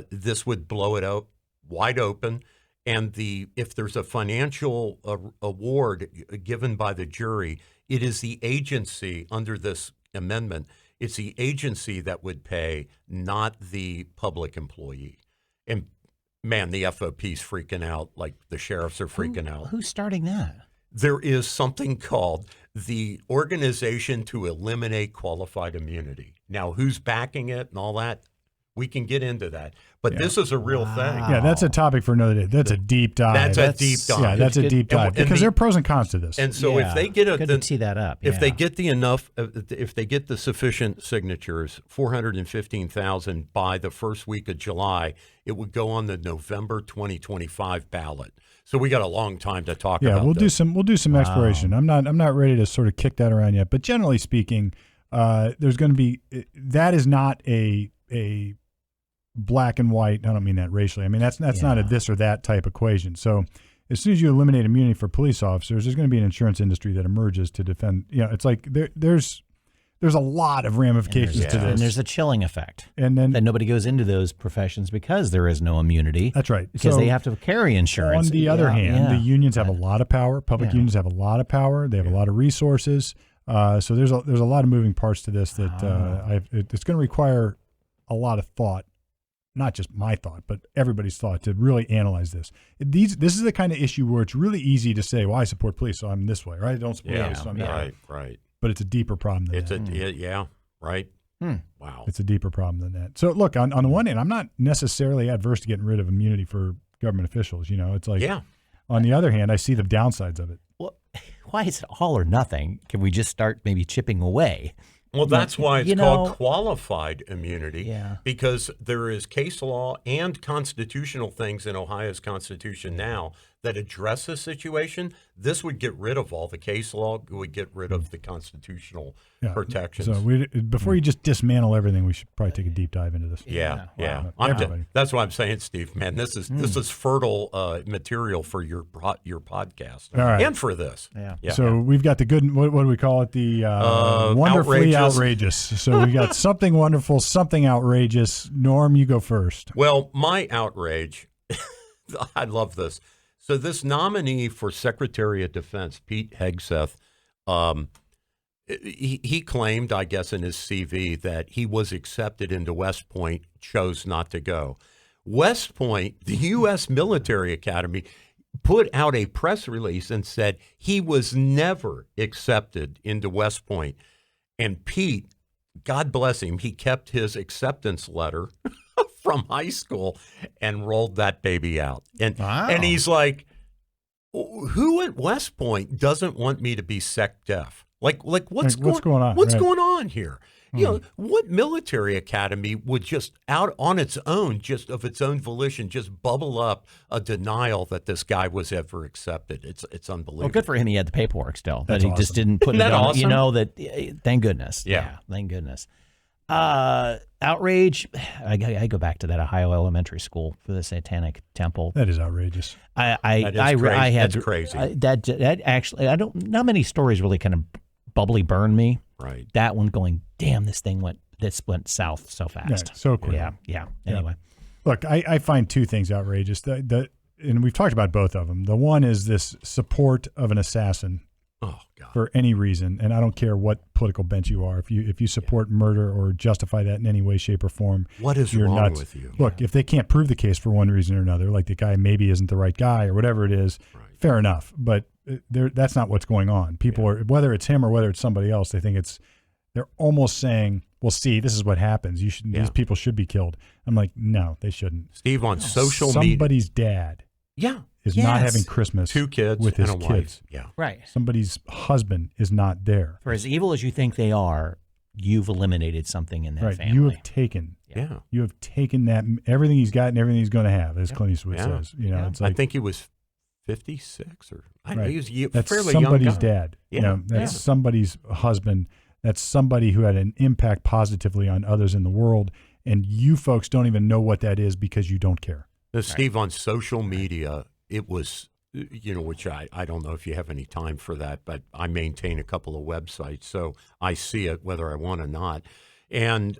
Speaker 3: This would blow it out wide open. And if there's a financial award given by the jury, it is the agency under this amendment. It's the agency that would pay, not the public employee. And man, the FOP's freaking out, like the sheriffs are freaking out.
Speaker 2: Who's starting that?
Speaker 3: There is something called the Organization to Eliminate Qualified Immunity. Now, who's backing it and all that? We can get into that. But this is a real thing.
Speaker 1: Yeah, that's a topic for another day. That's a deep dive.
Speaker 3: That's a deep dive.
Speaker 1: Yeah, that's a deep dive. Because there are pros and cons to this.
Speaker 3: And so if they get
Speaker 2: good to tee that up.
Speaker 3: If they get if they get the sufficient signatures, 415,000 by the first week of July, it would go on the November 2025 ballot. So we got a long time to talk about.
Speaker 1: Yeah, we'll do some exploration. I'm not ready to sort of kick that around yet. But generally speaking, there's going to be that is not a black and white. I don't mean that racially. I mean that's not a this or that type equation. So as soon as you eliminate immunity for police officers, there's going to be an insurance industry that emerges to defend. It's like there's a lot of ramifications to this.
Speaker 2: And there's a chilling effect.
Speaker 1: And then
Speaker 2: that nobody goes into those professions because there is no immunity.
Speaker 1: That's right.
Speaker 2: Because they have to carry insurance.
Speaker 1: On the other hand, the unions have a lot of power. Public unions have a lot of power. They have a lot of resources. So there's a lot of moving parts to this that it's going to require a lot of thought, not just my thought, but everybody's thought to really analyze this. This is the kind of issue where it's really easy to say, well, I support police, so I'm this way, right? I don't support police, so I'm that way.
Speaker 3: Right.
Speaker 1: But it's a deeper problem than
Speaker 3: that. Right. Wow.
Speaker 1: It's a deeper problem than that. So look, on the one hand, I'm not necessarily adverse to getting rid of immunity for government officials. It's like, on the other hand, I see the downsides of it.
Speaker 2: Well, why is it all or nothing? Can we just start maybe chipping away?
Speaker 3: Well, that's why it's called qualified immunity, because there is case law and constitutional things in Ohio's Constitution now that address this situation. This would get rid of all the case law. It would get rid of the constitutional protections.
Speaker 1: So before you just dismantle everything, we should probably take a deep dive into this.
Speaker 3: That's what I'm saying, Steve. Man, this is fertile material for your podcast and for this.
Speaker 1: So we've got the good. What do we call it? The wonderfully outrageous. So we got something wonderful, something outrageous. Norm, you go first.
Speaker 3: Well, my outrage. I love this. So this nominee for Secretary of Defense, Pete Hegseth, he claimed, I guess, in his CV that he was accepted into West Point, chose not to go. West Point, the U.S. Military Academy, put out a press release and said he was never accepted into West Point. And Pete, God bless him, he kept his acceptance letter from high school and rolled that baby out. And he's like, who at West Point doesn't want me to be sec def? Like what's
Speaker 1: going on?
Speaker 3: What's
Speaker 1: right.
Speaker 3: going on here? You know, what military academy would just out on its own, just of its own volition, just bubble up a denial that this guy was ever accepted? It's unbelievable.
Speaker 2: Well, good for him. He had the paperwork still,
Speaker 1: That's
Speaker 2: but he just
Speaker 1: awesome.
Speaker 2: didn't put
Speaker 3: Isn't
Speaker 2: it
Speaker 3: that
Speaker 2: on.
Speaker 3: awesome?
Speaker 2: You know that. Thank goodness.
Speaker 3: Yeah.
Speaker 2: Thank goodness. Outrage. I go back to that Ohio elementary school for the Satanic Temple.
Speaker 1: That is outrageous.
Speaker 3: That's crazy.
Speaker 2: That actually, I don't. Not many stories really kind of bubbly burn me.
Speaker 3: Right.
Speaker 2: That one going, damn, this went south so fast.
Speaker 1: Yeah, so quick.
Speaker 2: Yeah. Anyway.
Speaker 1: Look, I find two things outrageous. And we've talked about both of them. The one is this support of an assassin
Speaker 3: Oh God.
Speaker 1: for any reason, and I don't care what political bent you are. If you support murder or justify that in any way, shape, or form,
Speaker 3: What is
Speaker 1: you're
Speaker 3: wrong
Speaker 1: nuts.
Speaker 3: with you?
Speaker 1: Look, if they can't prove the case for one reason or another, like the guy maybe isn't the right guy or whatever it is, fair enough. But that's not what's going on. People are, whether it's him or whether it's somebody else, they're almost saying, well, see, this is what happens. These people should be killed. I'm like, no, they shouldn't.
Speaker 3: Steve, on social media.
Speaker 1: Somebody's dad is not having Christmas
Speaker 3: 2 kids
Speaker 1: with his
Speaker 3: and a
Speaker 1: kids.
Speaker 3: wife. Yeah.
Speaker 2: Right.
Speaker 1: Somebody's husband is not there.
Speaker 2: For as evil as you think they are, you've eliminated something in that
Speaker 1: Right.
Speaker 2: family.
Speaker 1: You have taken that, everything he's got and everything he's going to have, as Clint Eastwood says. You know, it's like,
Speaker 3: I think he was 56 or he was
Speaker 1: that's
Speaker 3: fairly
Speaker 1: somebody's
Speaker 3: young guy.
Speaker 1: dad.
Speaker 3: Yeah.
Speaker 1: You know, that's somebody's husband. That's somebody who had an impact positively on others in the world. And you folks don't even know what that is because you don't care.
Speaker 3: Steve, on social media, it was, which I don't know if you have any time for that, but I maintain a couple of websites, so I see it whether I want or not. And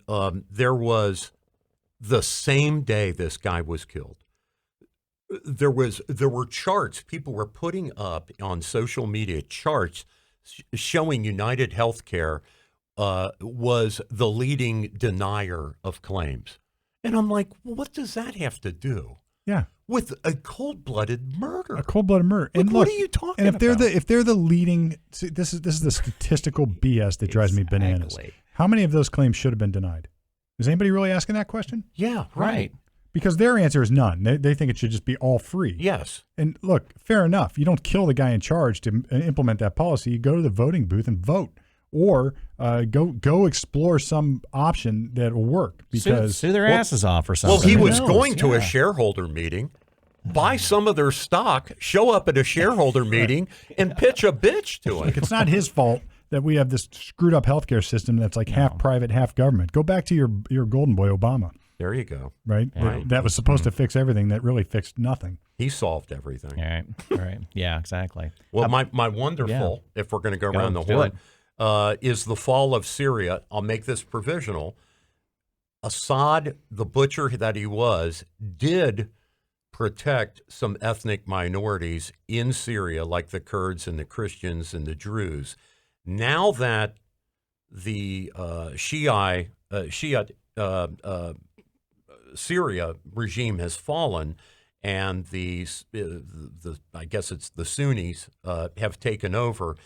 Speaker 3: there was, the same day this guy was killed, there were charts. People were putting up on social media charts showing UnitedHealthcare was the leading denier of claims. And I'm like, well, what does that have to do with a cold-blooded murder?
Speaker 1: A cold-blooded murder.
Speaker 3: Like,
Speaker 1: and
Speaker 3: what
Speaker 1: look,
Speaker 3: are you talking
Speaker 1: and
Speaker 3: about?
Speaker 1: if they're the leading, see, this is the statistical BS that drives me bananas.
Speaker 2: Exactly.
Speaker 1: How many of those claims should have been denied? Is anybody really asking that question?
Speaker 3: Yeah, right.
Speaker 1: Because their answer is none. They think it should just be all free.
Speaker 3: Yes.
Speaker 1: And look, fair enough. You don't kill the guy in charge to implement that policy. You go to the voting booth and vote, or go explore some option that will work. Because
Speaker 2: sue their asses off or something.
Speaker 3: Well, he
Speaker 2: Who
Speaker 3: was
Speaker 2: knows?
Speaker 3: going to a shareholder meeting, buy some of their stock, show up at a shareholder meeting, and pitch a bitch to him.
Speaker 1: It's not his fault that we have this screwed up healthcare system that's like half private, half government. Go back to your golden boy, Obama.
Speaker 3: There you go.
Speaker 1: Right?
Speaker 3: Right.
Speaker 1: That was supposed to fix everything that really fixed nothing.
Speaker 3: He solved everything.
Speaker 2: All right. Yeah, exactly.
Speaker 3: Well, my wonderful, if we're going to go around the
Speaker 2: do
Speaker 3: horn, is the fall of Syria. I'll make this provisional. Assad, the butcher that he was, did protect some ethnic minorities in Syria, like the Kurds and the Christians and the Druze. Now that the Shiite Syria regime has fallen, and the I guess it's the Sunnis have taken over,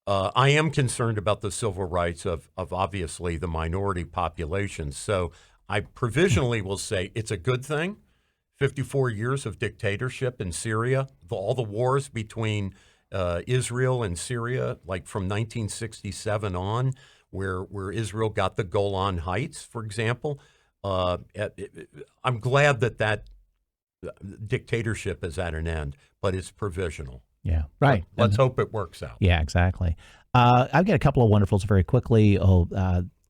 Speaker 3: I am concerned about the civil rights of obviously the minority populations. So I provisionally will say it's a good thing. 54 years of dictatorship in Syria, all the wars between Israel and Syria, like from 1967 on, where Israel got the Golan Heights, for example. I'm glad that dictatorship is at an end, but it's provisional.
Speaker 2: Yeah, right.
Speaker 3: Let's hope it works out.
Speaker 2: Yeah, exactly. I've got a couple of wonderfuls very quickly.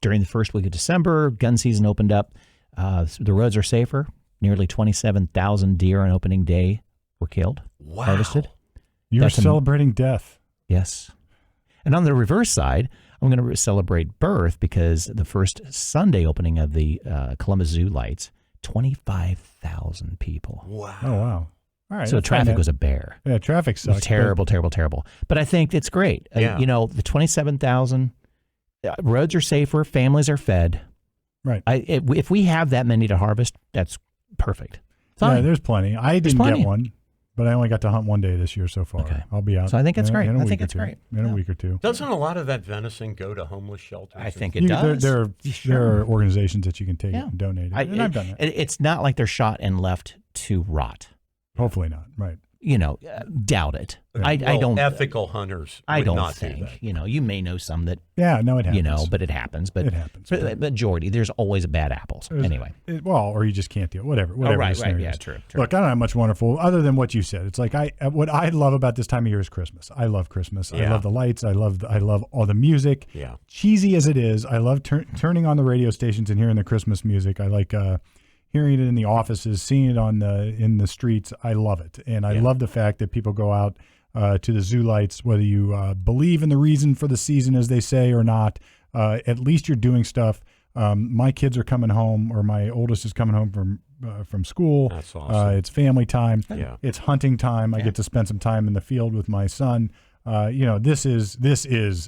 Speaker 2: During the first week of December, gun season opened up. The roads are safer. Nearly 27,000 deer on opening day were killed, harvested.
Speaker 1: You're celebrating death.
Speaker 2: Yes. And on the reverse side, I'm going to celebrate birth because the first Sunday opening of the Columbus Zoo lights, 25,000 people.
Speaker 3: Wow.
Speaker 1: Oh, wow. All right.
Speaker 2: So traffic was a bear.
Speaker 1: Yeah, traffic sucks.
Speaker 2: Terrible. But I think it's great.
Speaker 3: Yeah.
Speaker 2: The 27,000, roads are safer, families are fed.
Speaker 1: Right.
Speaker 2: If we have that many to harvest, that's perfect. Fine.
Speaker 1: Yeah, there's plenty. I didn't get one, but I only got to hunt one day this year so far.
Speaker 2: Okay.
Speaker 1: I'll be out.
Speaker 2: So I think it's great.
Speaker 1: In a
Speaker 2: I think
Speaker 1: week or
Speaker 2: it's
Speaker 1: two.
Speaker 2: great.
Speaker 1: In a week or two.
Speaker 3: Doesn't a lot of that venison go to homeless shelters?
Speaker 2: I think it does.
Speaker 1: There are organizations that you can take and donate it. And I've done that.
Speaker 2: It's not like they're shot and left to rot.
Speaker 1: Hopefully not. Right.
Speaker 2: doubt it.
Speaker 3: Well,
Speaker 2: I don't.
Speaker 3: Ethical hunters.
Speaker 2: I
Speaker 3: would
Speaker 2: don't
Speaker 3: not
Speaker 2: think.
Speaker 3: do that.
Speaker 2: You may know some that.
Speaker 1: Yeah, no, it happens.
Speaker 2: But it happens. But
Speaker 1: it happens.
Speaker 2: For the majority, there's always bad apples. Anyway.
Speaker 1: Or you just can't deal. Whatever.
Speaker 2: Right.
Speaker 1: Yeah,
Speaker 2: true.
Speaker 1: Look, I don't have much wonderful other than what you said. It's like what I love about this time of year is Christmas. I love Christmas.
Speaker 3: Yeah.
Speaker 1: I love the lights. I love all the music.
Speaker 3: Yeah.
Speaker 1: Cheesy as it is, I love turning on the radio stations and hearing the Christmas music. I like hearing it in the offices, seeing it in the streets. I love it, and I love the fact that people go out to the zoo lights, whether you believe in the reason for the season, as they say, or not. At least you're doing stuff. My kids are coming home, or my oldest is coming home from school.
Speaker 3: That's awesome.
Speaker 1: It's family time.
Speaker 3: Yeah.
Speaker 1: It's hunting time. I get to spend some time in the field with my son. This is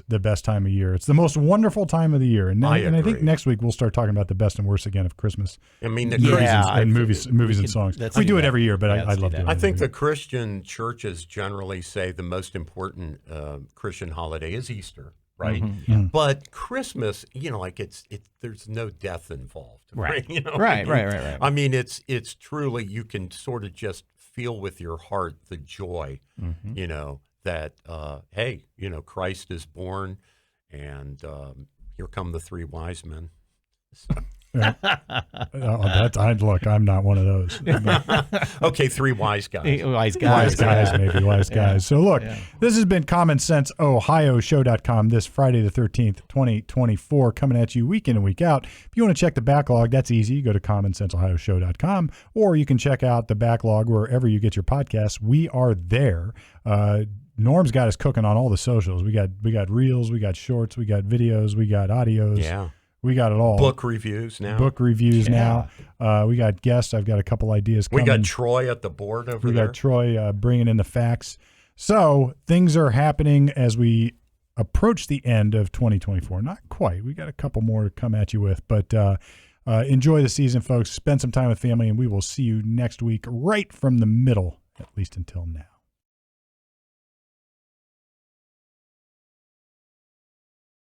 Speaker 1: the best time of year. It's the most wonderful time of the year. And I think next week we'll start talking about the best and worst again of Christmas.
Speaker 3: I mean,
Speaker 1: movies and songs. We do it every year, but I love doing it.
Speaker 3: I think the Christian churches generally say the most important Christian holiday is Easter, right?
Speaker 2: Mm-hmm. Yeah.
Speaker 3: But Christmas, there's no death involved, right?
Speaker 2: Right.
Speaker 3: I mean, it's truly, you can sort of just feel with your heart the joy, that, hey, Christ is born, and here come the three wise men. So.
Speaker 1: I'm not one of those.
Speaker 3: Okay, three wise guys.
Speaker 2: Wise guys.
Speaker 1: So look, this has been CommonSenseOhioShow.com this Friday the 13th, 2024, coming at you week in and week out. If you want to check the backlog, that's easy. You go to CommonSenseOhioShow.com, or you can check out the backlog wherever you get your podcasts. We are there. Norm's got us cooking on all the socials. We got reels, we got shorts, we got videos, we got audios.
Speaker 3: Yeah.
Speaker 1: We got it all.
Speaker 3: Book reviews now.
Speaker 1: We got guests. I've got a couple ideas coming.
Speaker 3: We got Troy at the board over there.
Speaker 1: We got Troy bringing in the facts. So things are happening as we approach the end of 2024. Not quite. We got a couple more to come at you with, but enjoy the season, folks. Spend some time with family, and we will see you next week right from the middle, at least until now.